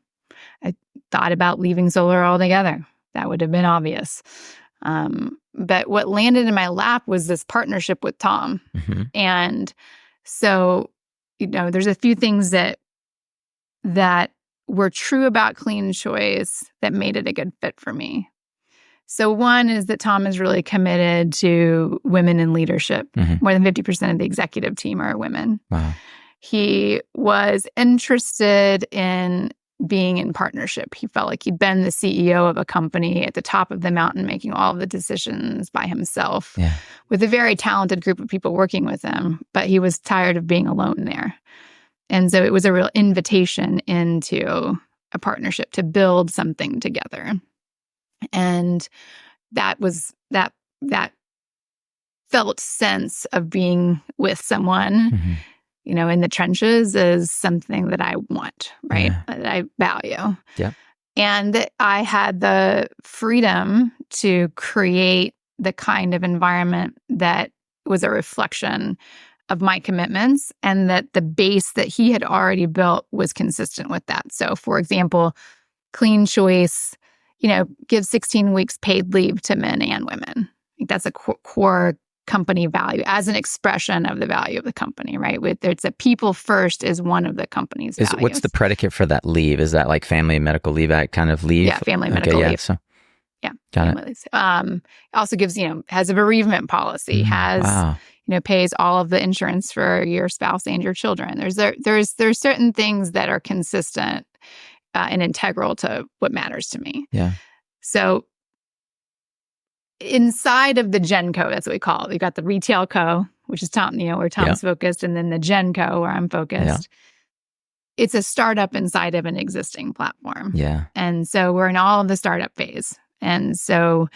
I thought about leaving solar altogether. That would have been obvious. But what landed in my lap was this partnership with Tom. And so, there's a few things that were true about CleanChoice that made it a good fit for me. So one is that Tom is really committed to women in leadership. More than 50% of the executive team are women.
Wow.
He was interested in being in partnership. He felt like he'd been the CEO of a company at the top of the mountain, making all of the decisions by himself with a very talented group of people working with him. But he was tired of being alone there. And so it was a real invitation into a partnership to build something together. And that was that felt sense of being with someone, in the trenches is something that I want, right? That I value.
Yeah.
And that I had the freedom to create the kind of environment that was a reflection of my commitments and that the base that he had already built was consistent with that. So, for example, CleanChoice, gives 16 weeks paid leave to men and women. I think that's a core company value as an expression of the value of the company, right? It's a people first is one of the company's values.
What's the predicate for that leave? Is that like Family and Medical Leave Act kind of leave?
Yeah, Family and Medical Leave.
So.
Yeah.
Got it.
It also gives, has a bereavement policy, pays all of the insurance for your spouse and your children. There's certain things that are consistent and integral to what matters to me.
Yeah.
So inside of the Gen Co, that's what we call it. We've got the Retail Co, which is Tom, where Tom's focused, and then the Gen Co, where I'm focused.
Yeah.
It's a startup inside of an existing platform.
Yeah.
And so we're in all of the startup phase. And so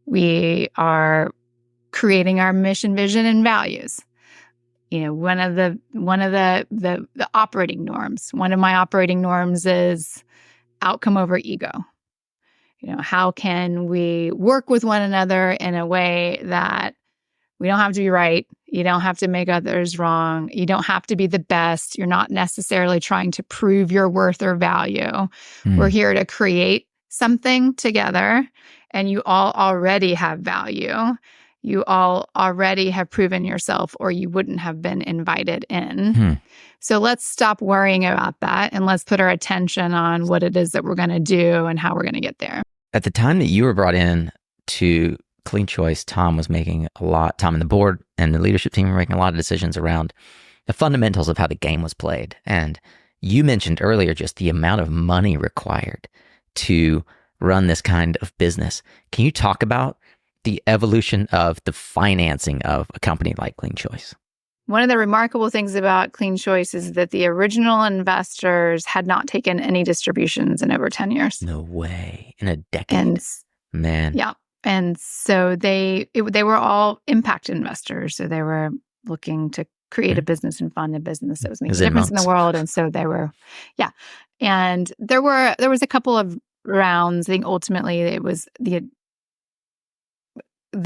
we are creating our mission, vision, and values. One of the operating norms. One of my operating norms is outcome over ego. How can we work with one another in a way that We don't have to be right. You don't have to make others wrong. You don't have to be the best. You're not necessarily trying to prove your worth or value. We're here to create something together, and you all already have value. You all already have proven yourself, or you wouldn't have been invited in. So let's stop worrying about that, and let's put our attention on what it is that we're going to do and how we're going to get there.
At the time that you were brought in to CleanChoice, Tom and the board and the leadership team were making a lot of decisions around the fundamentals of how the game was played. And you mentioned earlier just the amount of money required to run this kind of business. Can you talk about the evolution of the financing of a company like CleanChoice?
One of the remarkable things about CleanChoice is that the original investors had not taken any distributions in over 10 years.
No way. In a decade.
And
man.
Yeah. And so they were all impact investors. So they were looking to create a business and fund a business that was making a difference in the world. And so they were, And there was a couple of rounds. I think ultimately it was the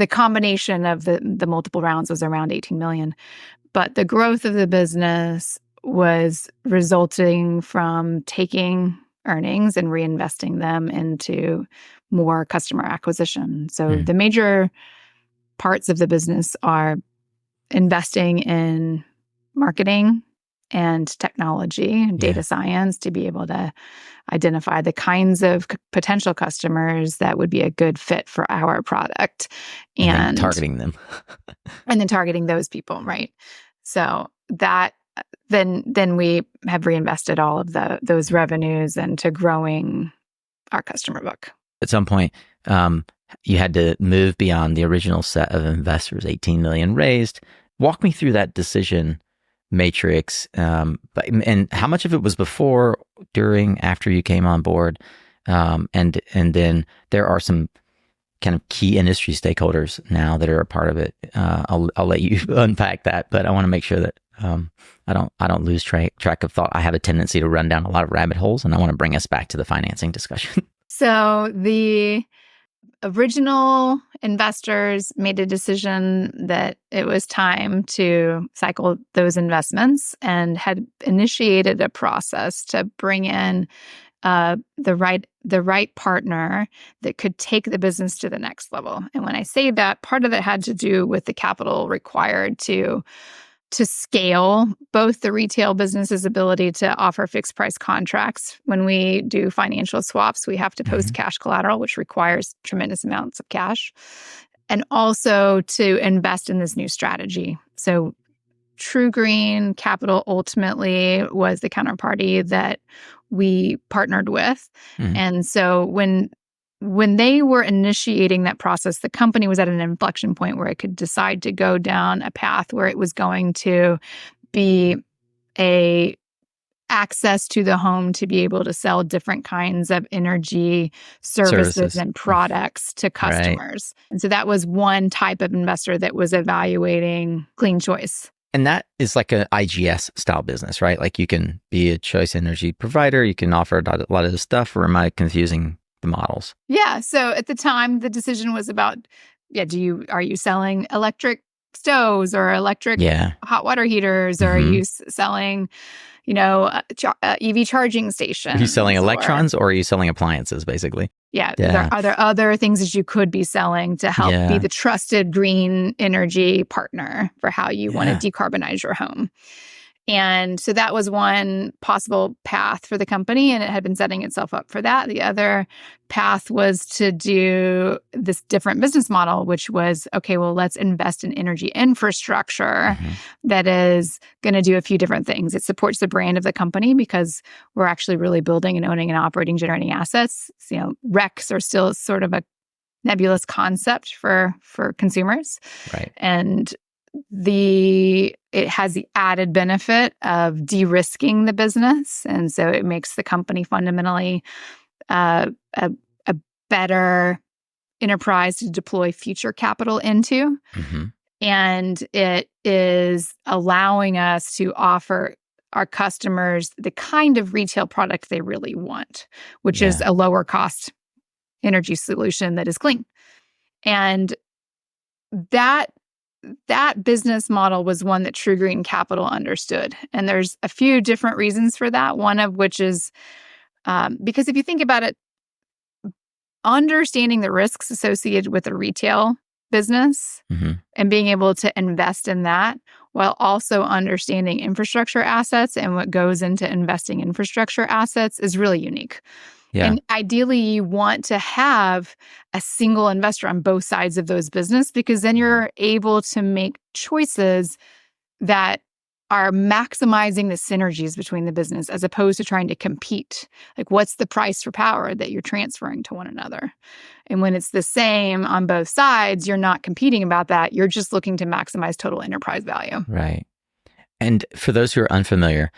combination of the multiple rounds was around 18 million. But the growth of the business was resulting from taking earnings and reinvesting them into more customer acquisition. So the major parts of the business are investing in marketing and technology, data science, to be able to identify the kinds of potential customers that would be a good fit for our product,
and targeting them.
And then targeting those people, right? So that then we have reinvested all of those revenues into growing our customer book.
At some point, you had to move beyond the original set of investors, 18 million raised. Walk me through that decision matrix, and how much of it was before, during, after you came on board, and then there are some kind of key industry stakeholders now that are a part of it. I'll let you unpack that, but I want to make sure that I don't lose track of thought. I have a tendency to run down a lot of rabbit holes, and I want to bring us back to the financing discussion.
So the original investors made a decision that it was time to cycle those investments and had initiated a process to bring in the right partner that could take the business to the next level. And when I say that, part of it had to do with the capital required to scale both the retail business's ability to offer fixed price contracts. When we do financial swaps, we have to post cash collateral, which requires tremendous amounts of cash, and also to invest in this new strategy. So True Green Capital ultimately was the counterparty that we partnered with. And so when they were initiating that process, the company was at an inflection point where it could decide to go down a path where it was going to be a access to the home to be able to sell different kinds of energy services and products to customers. Right. And so that was one type of investor that was evaluating CleanChoice.
And that is like an IGS style business, right? Like you can be a choice energy provider, you can offer a lot of this stuff, or am I confusing the models?
Yeah. So at the time, the decision was about, are you selling electric stoves or electric hot water heaters, or are you selling, EV charging stations?
Are you selling electrons or are you selling appliances, basically?
Yeah. Are there other things that you could be selling to help be the trusted green energy partner for how you want to decarbonize your home? And so that was one possible path for the company, and it had been setting itself up for that. The other path was to do this different business model, which was, okay, well, let's invest in energy infrastructure that is going to do a few different things. It supports the brand of the company because we're actually really building and owning and operating generating assets. So, RECs are still sort of a nebulous concept for consumers.
Right.
And it has the added benefit of de-risking the business. And so it makes the company fundamentally a better enterprise to deploy future capital into. And it is allowing us to offer our customers the kind of retail product they really want, which is a lower cost energy solution that is clean. And that that business model was one that True Green Capital understood. And there's a few different reasons for that, one of which is because if you think about it, understanding the risks associated with a retail business and being able to invest in that while also understanding infrastructure assets and what goes into investing in infrastructure assets is really unique.
Yeah.
And ideally, you want to have a single investor on both sides of those business, because then you're able to make choices that are maximizing the synergies between the business as opposed to trying to compete. Like, what's the price for power that you're transferring to one another? And when it's the same on both sides, you're not competing about that. You're just looking to maximize total enterprise value.
Right. And for those who are unfamiliar,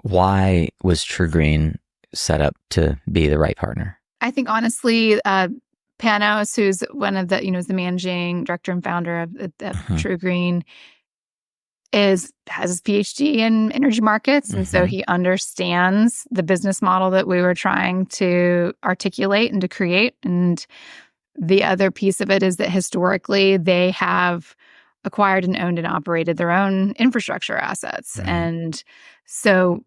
why was True Green set up to be the right partner?
I think honestly, Panos, who's one of the, is the managing director and founder of True Green, has his PhD in energy markets. And so he understands the business model that we were trying to articulate and to create. And the other piece of it is that historically they have acquired and owned and operated their own infrastructure assets.
Right.
And so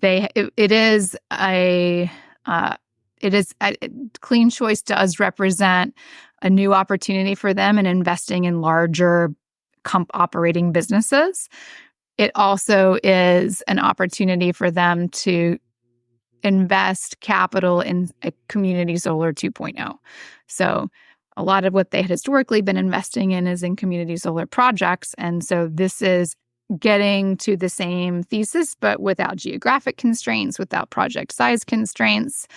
CleanChoice does represent a new opportunity for them in investing in larger operating businesses. It also is an opportunity for them to invest capital in a community solar 2.0. So a lot of what they had historically been investing in is in community solar projects. And so this is getting to the same thesis, but without geographic constraints, without project size constraints.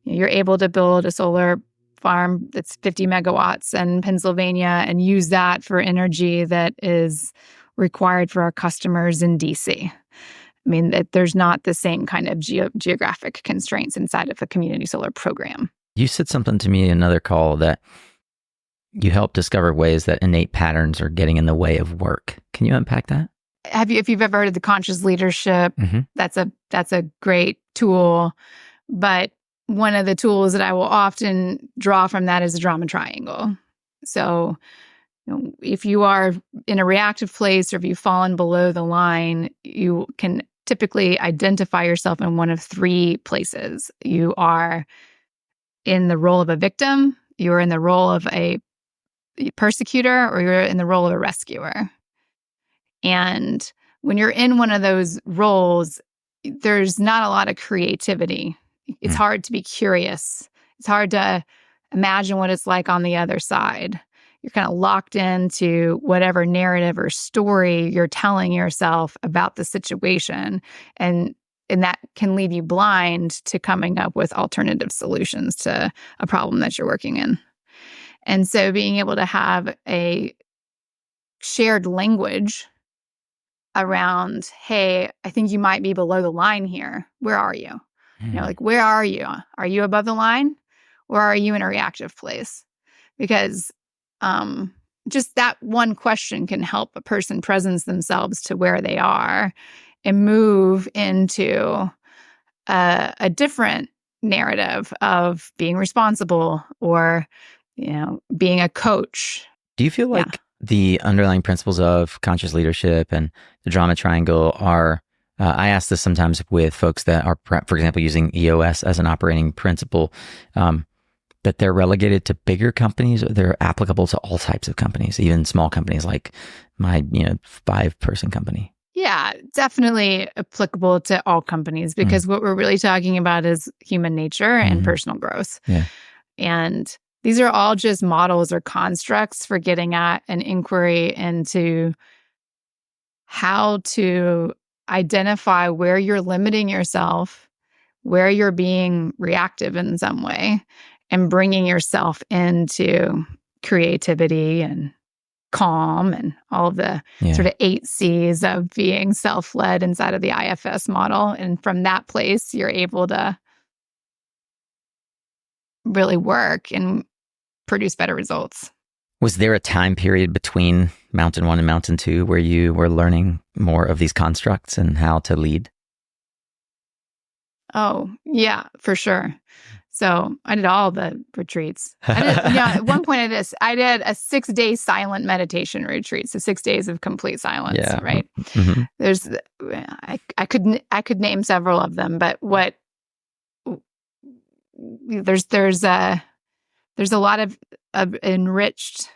You're able to build a solar farm that's 50 megawatts in Pennsylvania and use that for energy that is required for our customers in DC. I mean, there's not the same kind of geographic constraints inside of a community solar program.
You said something to me in another call that you helped discover ways that innate patterns are getting in the way of work. Can you unpack that?
If you've ever heard of the conscious leadership, that's a great tool. But one of the tools that I will often draw from that is the drama triangle. So, if you are in a reactive place or if you've fallen below the line, you can typically identify yourself in one of three places. You are in the role of a victim, you're in the role of a persecutor, or you're in the role of a rescuer. And when you're in one of those roles, there's not a lot of creativity. It's hard to be curious. It's hard to imagine what it's like on the other side. You're kind of locked into whatever narrative or story you're telling yourself about the situation. And that can leave you blind to coming up with alternative solutions to a problem that you're working in. And so being able to have a shared language around, hey, I think you might be below the line here. Where are you? Where are you? Are you above the line, or are you in a reactive place? Because just that one question can help a person presence themselves to where they are and move into a different narrative of being responsible or, being a coach.
Do you feel like the underlying principles of conscious leadership and the drama triangle are, I ask this sometimes with folks that are, for example, using EOS as an operating principle, that they're relegated to bigger companies, or they're applicable to all types of companies, even small companies like my 5-person company?
Yeah, definitely applicable to all companies, because what we're really talking about is human nature and personal growth.
Yeah.
And these are all just models or constructs for getting at an inquiry into how to identify where you're limiting yourself, where you're being reactive in some way, and bringing yourself into creativity and calm and all of the sort of 8 C's of being self-led inside of the IFS model. And from that place, you're able to really work and produce better results.
Was there a time period between Mountain 1 and Mountain 2 where you were learning more of these constructs and how to lead?
Oh, yeah, for sure. So I did all the retreats. At one point I did a 6-day silent meditation retreat. So 6 days of complete silence, right?
Mm-hmm.
I could name several of them, but there's a lot of enriched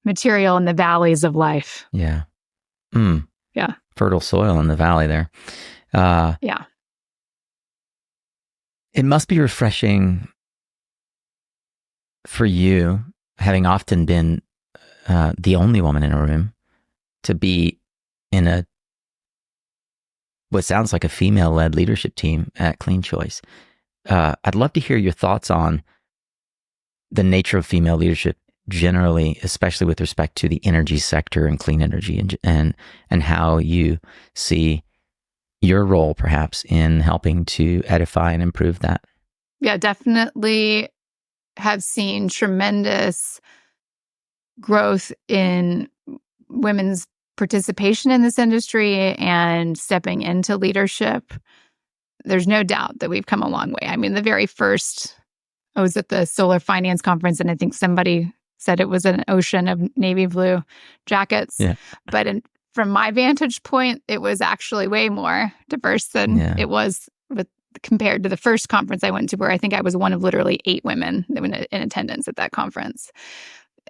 material in the valleys of life.
Yeah.
Yeah.
Fertile soil in the valley there.
Yeah.
It must be refreshing for you, having often been the only woman in a room, to be in what sounds like a female-led leadership team at CleanChoice. I'd love to hear your thoughts on the nature of female leadership generally, especially with respect to the energy sector and clean energy, and how you see your role perhaps in helping to edify and improve that.
Yeah, definitely have seen tremendous growth in women's participation in this industry and stepping into leadership. There's no doubt that we've come a long way. I mean, the very first, I was at the Solar Finance Conference, and I think somebody said it was an ocean of navy blue jackets.
Yeah.
But from my vantage point, it was actually way more diverse than it was compared to the first conference I went to, where I think I was one of literally 8 women that were in attendance at that conference.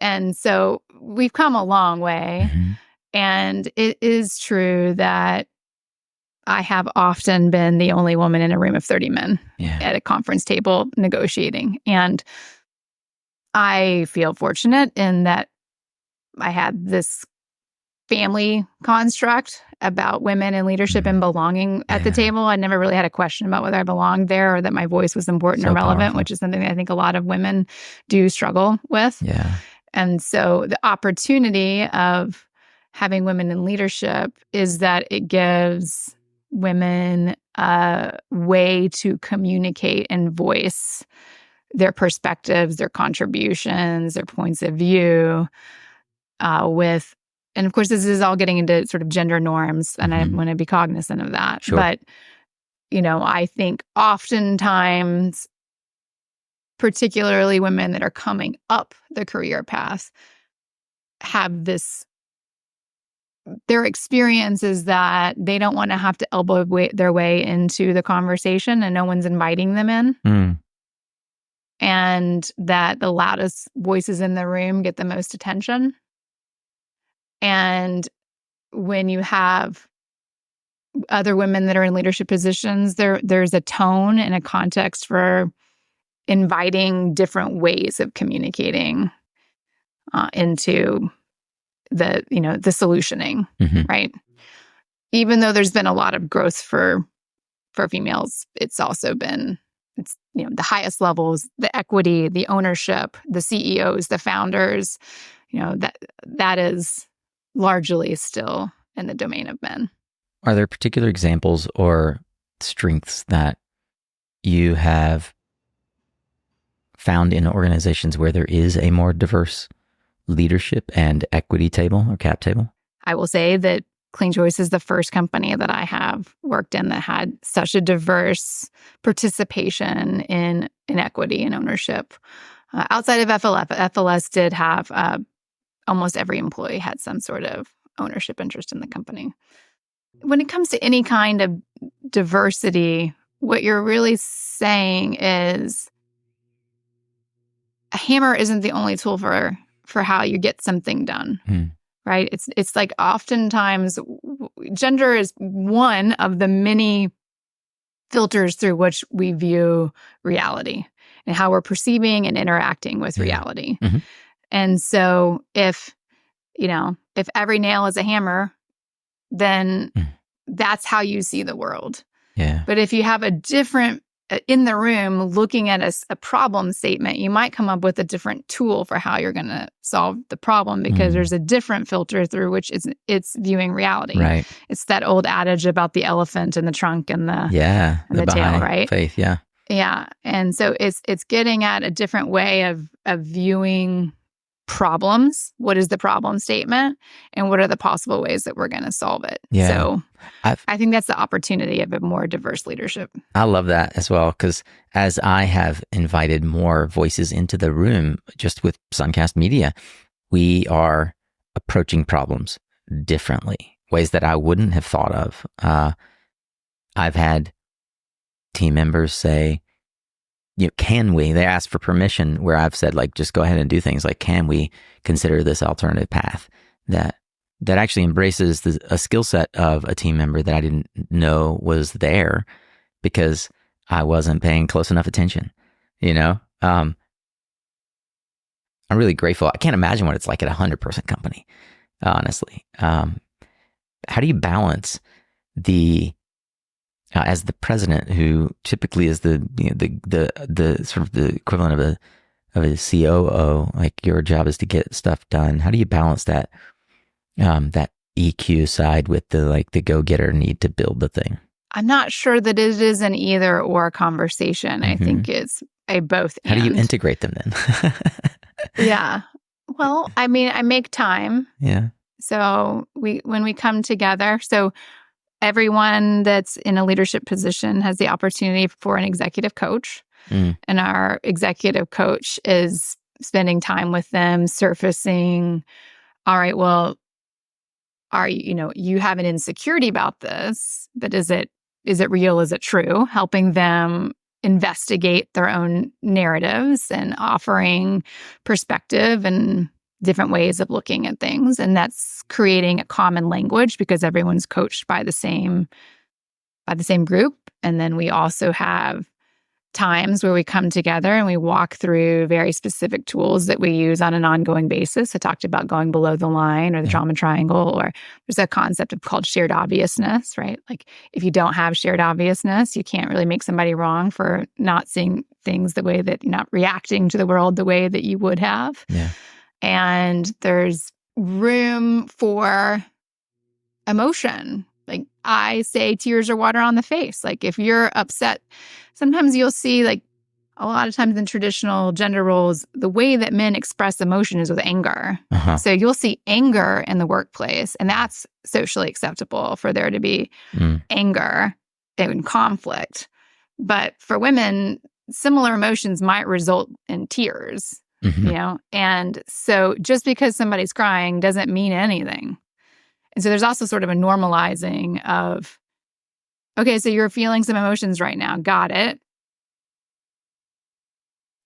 And so we've come a long way.
Mm-hmm.
And it is true that I have often been the only woman in a room of 30 men at a conference table negotiating. And I feel fortunate in that I had this family construct about women in leadership and belonging at the table. I never really had a question about whether I belonged there or that my voice was important or relevant, powerful. Which is something that I think a lot of women do struggle with.
Yeah.
And so the opportunity of having women in leadership is that it gives women a way to communicate and voice their perspectives, their contributions, their points of view and of course, this is all getting into sort of gender norms, and I want to be cognizant of that.
Sure.
But, I think oftentimes, particularly women that are coming up the career path, have their experience is that they don't want to have to elbow their way into the conversation and no one's inviting them in. And that the loudest voices in the room get the most attention. And when you have other women that are in leadership positions, there's a tone and a context for inviting different ways of communicating into the solutioning, right? Even though there's been a lot of growth for females, it's also been the highest levels, the equity, the ownership, the CEOs, the founders, that is largely still in the domain of men.
Are there particular examples or strengths that you have found in organizations where there is a more diverse leadership and equity table or cap table?
I will say that CleanChoice is the first company that I have worked in that had such a diverse participation in equity and ownership. Outside of FLS did have almost every employee had some sort of ownership interest in the company. When it comes to any kind of diversity, what you're really saying is a hammer isn't the only tool for how you get something done, right? It's like oftentimes gender is one of the many filters through which we view reality and how we're perceiving and interacting with reality. And so if every nail is a hammer, then that's how you see the world.
Yeah.
But if you have a different, in the room, looking at a problem statement, you might come up with a different tool for how you're going to solve the problem because there's a different filter through which it's viewing reality.
Right.
It's that old adage about the elephant in the trunk and the tail, right?
Faith, yeah.
Yeah. And so it's getting at a different way of viewing problems? What is the problem statement? And what are the possible ways that we're going to solve it?
Yeah.
So I think that's the opportunity of a more diverse leadership.
I love that as well, because as I have invited more voices into the room, just with SunCast Media, we are approaching problems differently, ways that I wouldn't have thought of. I've had team members say, can we? They ask for permission where I've said, like, just go ahead and do things. Like, can we consider this alternative path that actually embraces a skill set of a team member that I didn't know was there because I wasn't paying close enough attention, I'm really grateful. I can't imagine what it's like at 100% company, honestly. How do you balance as the president, who typically is the sort of the equivalent of a COO, like your job is to get stuff done. How do you balance that EQ side with the go-getter need to build the thing?
I'm not sure that it is an either or conversation. I think it's a both and.
How do you integrate them then?
Yeah. Well, I mean, I make time.
Yeah.
So when we come together, so everyone that's in a leadership position has the opportunity for an executive coach. And our executive coach is spending time with them, surfacing, all right, well, you have an insecurity about this, but is it real? Is it true? Helping them investigate their own narratives and offering perspective and different ways of looking at things. And that's creating a common language because everyone's coached by the same group. And then we also have times where we come together and we walk through very specific tools that we use on an ongoing basis. I talked about going below the line or the trauma triangle, or there's a concept called shared obviousness, right? Like if you don't have shared obviousness, you can't really make somebody wrong for not seeing things the way that you're not reacting to the world the way that you would have.
Yeah.
And there's room for emotion. Like I say, tears are water on the face. Like if you're upset, sometimes you'll see, like a lot of times in traditional gender roles, the way that men express emotion is with anger. So you'll see anger in the workplace, and that's socially acceptable for there to be anger and conflict. But for women, similar emotions might result in tears, and so just because somebody's crying doesn't mean anything. And so there's also sort of a normalizing of, okay, so you're feeling some emotions right now. Got it.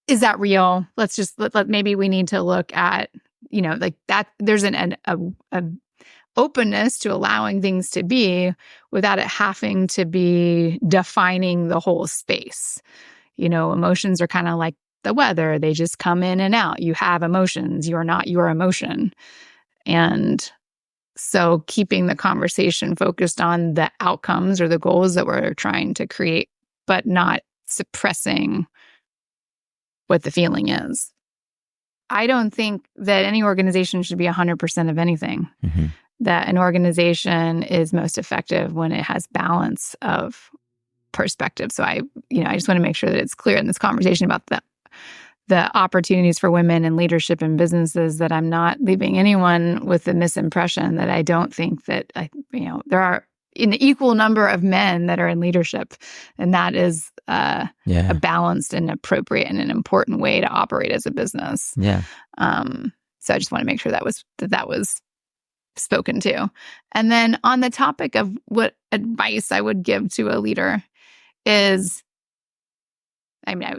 Is that real? Let's just, maybe we need to look at, like that. There's an openness to allowing things to be without it having to be defining the whole space. Emotions are kind of like the weather. They just come in and out. You have emotions. You're not your emotion. And so keeping the conversation focused on the outcomes or the goals that we're trying to create, but not suppressing what the feeling is. I don't think that any organization should be 100% of anything. That an organization is most effective when it has balance of perspective. So I just want to make sure that it's clear in this conversation about the opportunities for women in leadership in businesses, that I'm not leaving anyone with the misimpression that I don't think that, there are an equal number of men that are in leadership. And that is a balanced and appropriate and an important way to operate as a business.
Yeah.
So I just want to make sure that was spoken to. And then on the topic of what advice I would give to a leader is,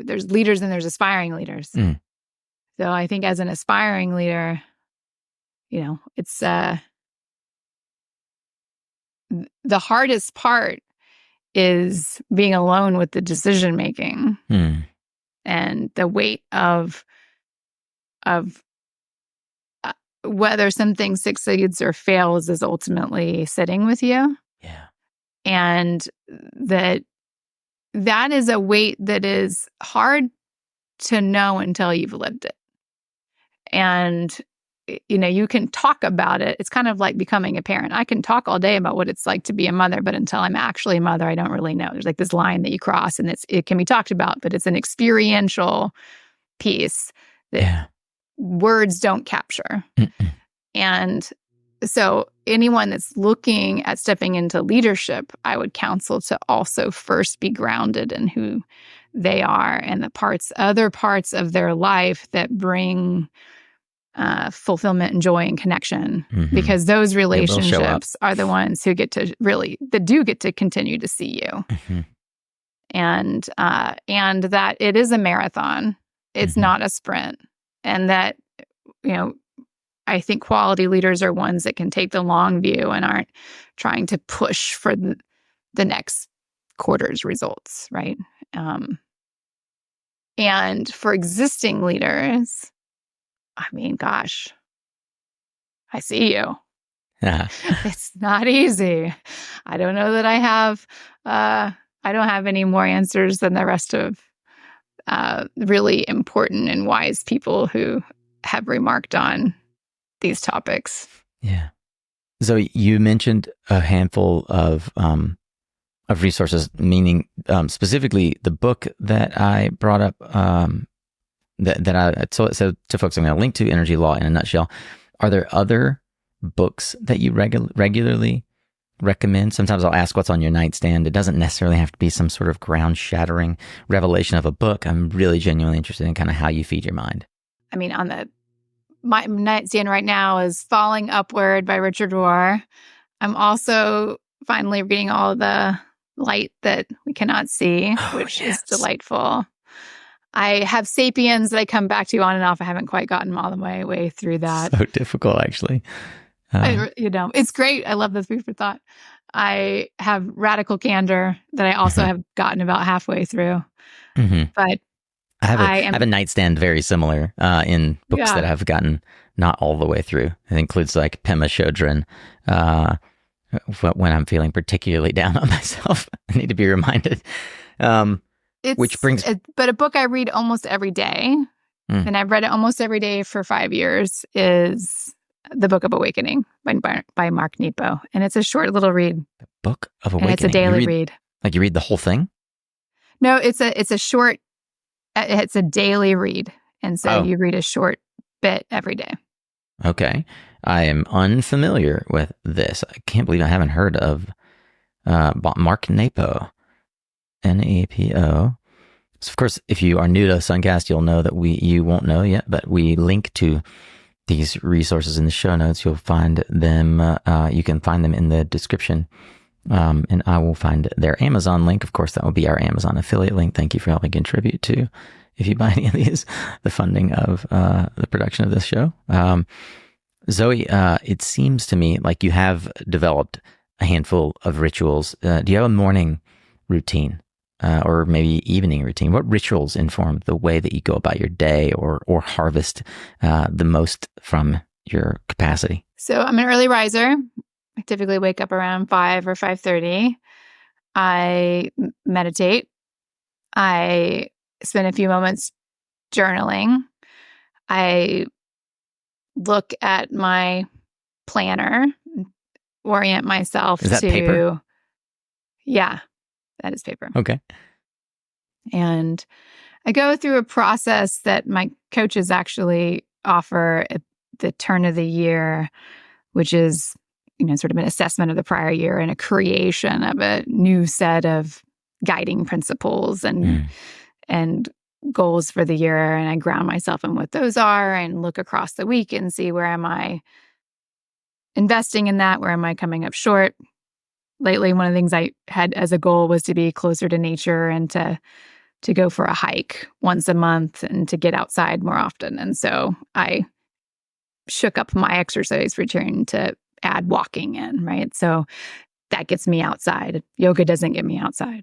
there's leaders and there's aspiring leaders. So I think as an aspiring leader, it's the hardest part is being alone with the decision making and the weight of whether something succeeds or fails is ultimately sitting with you.
Yeah. And
that is a weight that is hard to know until you've lived it. And, you can talk about it. It's kind of like becoming a parent. I can talk all day about what it's like to be a mother, but until I'm actually a mother, I don't really know. There's like this line that you cross, and it can be talked about, but it's an experiential piece that words don't capture.
Mm-mm.
And so anyone that's looking at stepping into leadership, I would counsel to also first be grounded in who they are and the other parts of their life that bring fulfillment and joy and connection,
Mhm.
because those
They'll show up.
relationships are the ones who get to continue to see you.
Mhm.
And that it is a marathon. It's
Mhm.
not a sprint. And that, I think quality leaders are ones that can take the long view and aren't trying to push for the next quarter's results, right? And for existing leaders, I mean, gosh, I see you. It's not easy. I don't know that I don't have any more answers than the rest of really important and wise people who have remarked on these topics.
Yeah. So you mentioned a handful of resources, meaning specifically the book that I brought up, that I so to folks, I'm going to link to Energy Law in a nutshell. Are there other books that you regularly recommend? Sometimes I'll ask what's on your nightstand. It doesn't necessarily have to be some sort of ground-shattering revelation of a book. I'm really genuinely interested in kind of how you feed your mind.
I mean, my nightstand right now is Falling Upward by Richard Rohr. I'm also finally reading all the Light That We Cannot See, which is delightful. I have Sapiens that I come back to on and off. I haven't quite gotten all the way through that.
So difficult, actually.
It's great. I love the food for thought. I have Radical Candor that I also have gotten about halfway through.
Mm-hmm.
But
I have a nightstand very similar in books that I've gotten not all the way through. It includes like Pema Chodron. When I'm feeling particularly down on myself, I need to be reminded.
But a book I read almost every day, and I've read it almost every day for 5 years, is The Book of Awakening by Mark Nepo. And it's a short little read.
The Book of Awakening.
And it's a daily read.
Like you read the whole thing?
No, it's a short, it's a daily read. And so you read a short bit every day. Okay.
I am unfamiliar with this. I can't believe I haven't heard of Mark Nepo. Nepo. So of course, if you are new to SunCast, you'll know that you won't know yet, but we link to these resources in the show notes. You'll find them. You can find them in the description. And I will find their Amazon link. Of course, that will be our Amazon affiliate link. Thank you for helping contribute to, if you buy any of these, the funding of the production of this show. Zoe, it seems to me like you have developed a handful of rituals. Do you have a morning routine or maybe evening routine? What rituals inform the way that you go about your day or harvest the most from your capacity?
So I'm an early riser. I typically wake up around 5 or 5:30. I meditate. I spend a few moments journaling. I look at my planner, orient myself to...
Is that paper?
Yeah, that is paper.
Okay.
And I go through a process that my coaches actually offer at the turn of the year, which is, sort of an assessment of the prior year and a creation of a new set of guiding principles and goals for the year. And I ground myself in what those are and look across the week and see, where am I investing in that? Where am I coming up short? Lately, one of the things I had as a goal was to be closer to nature and to go for a hike once a month and to get outside more often. And so I shook up my exercise routine to add walking in, right? So that gets me outside. Yoga doesn't get me outside.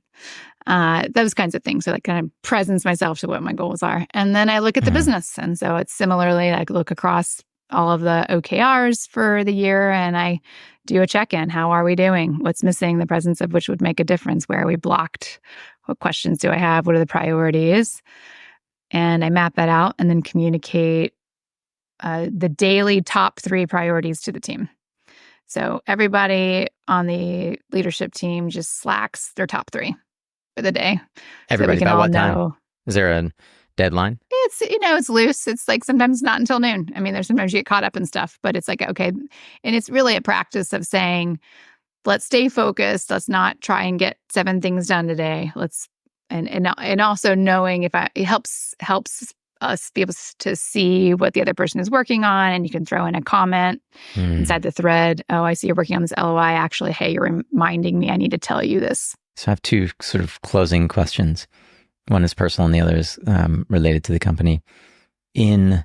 Those kinds of things. So I kind of presence myself to what my goals are. And then I look at the business. And so it's similarly, I look across all of the OKRs for the year and I do a check-in. How are we doing? What's missing? The presence of which would make a difference? Where are we blocked? What questions do I have? What are the priorities? And I map that out and then communicate the daily top 3 priorities to the team. So everybody on the leadership team just slacks their top 3 for the day.
Everybody,
so
by what time? Is there deadline?
It's, it's loose. It's like sometimes not until noon. I mean, there's sometimes you get caught up in stuff, but it's like, okay. And it's really a practice of saying, let's stay focused. Let's not try and get 7 things done today. And also knowing it helps us be able to see what the other person is working on, and you can throw in a comment inside the thread. Oh, I see you're working on this LOI. Actually, hey, you're reminding me I need to tell you this.
So I have 2 sort of closing questions. One is personal and the other is related to the company. In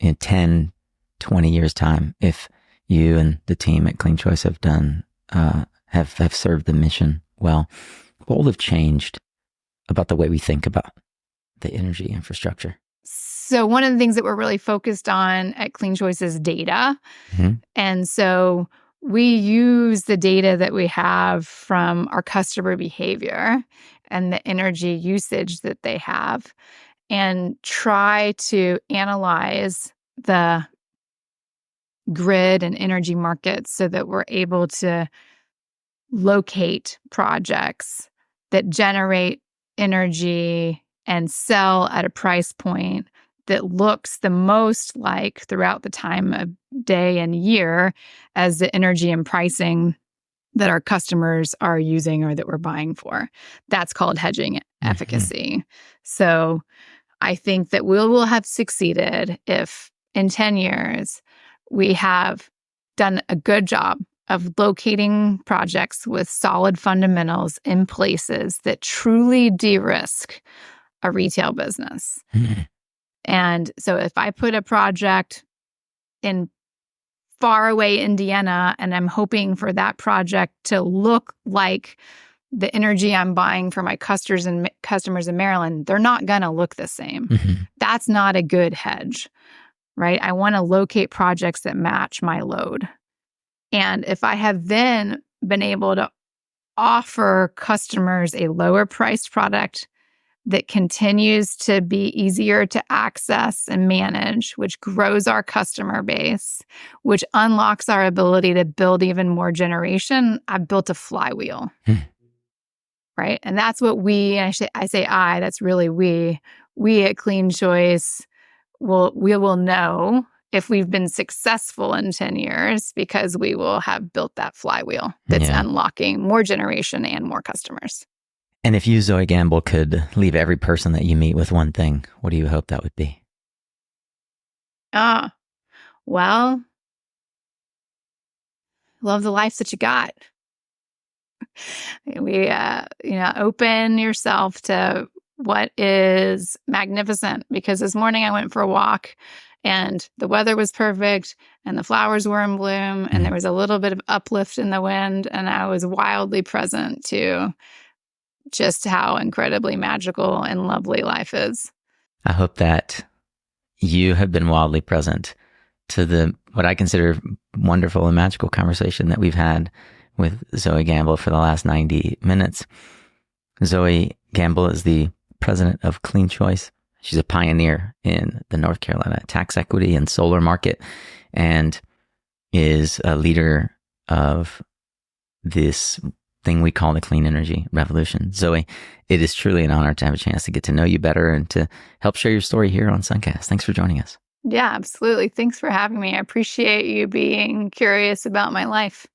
10, 20 years time, if you and the team at CleanChoice have done, have served the mission well, what will have changed about the way we think about the energy infrastructure?
So one of the things that we're really focused on at CleanChoice is data. And so we use the data that we have from our customer behavior and the energy usage that they have and try to analyze the grid and energy markets so that we're able to locate projects that generate energy and sell at a price point that looks the most like throughout the time of day and year as the energy and pricing that our customers are using or that we're buying for. That's called hedging efficacy. So I think that we will have succeeded if in 10 years we have done a good job of locating projects with solid fundamentals in places that truly de-risk a retail business. And so if I put a project in far away Indiana and I'm hoping for that project to look like the energy I'm buying for my customers in Maryland, they're not going to look the same. That's not a good hedge, right? I want to locate projects that match my load. And if I have then been able to offer customers a lower priced product that continues to be easier to access and manage, which grows our customer base, which unlocks our ability to build even more generation, I've built a flywheel. Right? And that's what that's really we at CleanChoice we will know if we've been successful in 10 years because we will have built that flywheel that's unlocking more generation and more customers.
And if you, Zoë Gamble, could leave every person that you meet with one thing, what do you hope that would be?
Well, love the life that you got. Open yourself to what is magnificent. Because this morning I went for a walk and the weather was perfect and the flowers were in bloom and there was a little bit of uplift in the wind and I was wildly present to just how incredibly magical and lovely life is.
I hope that you have been wildly present to what I consider wonderful and magical conversation that we've had with Zoë Gamble for the last 90 minutes. Zoë Gamble is the president of CleanChoice. She's a pioneer in the North Carolina tax equity and solar market and is a leader of this thing we call the clean energy revolution. Zoë, it is truly an honor to have a chance to get to know you better and to help share your story here on SunCast. Thanks for joining us.
Yeah, absolutely. Thanks for having me. I appreciate you being curious about my life.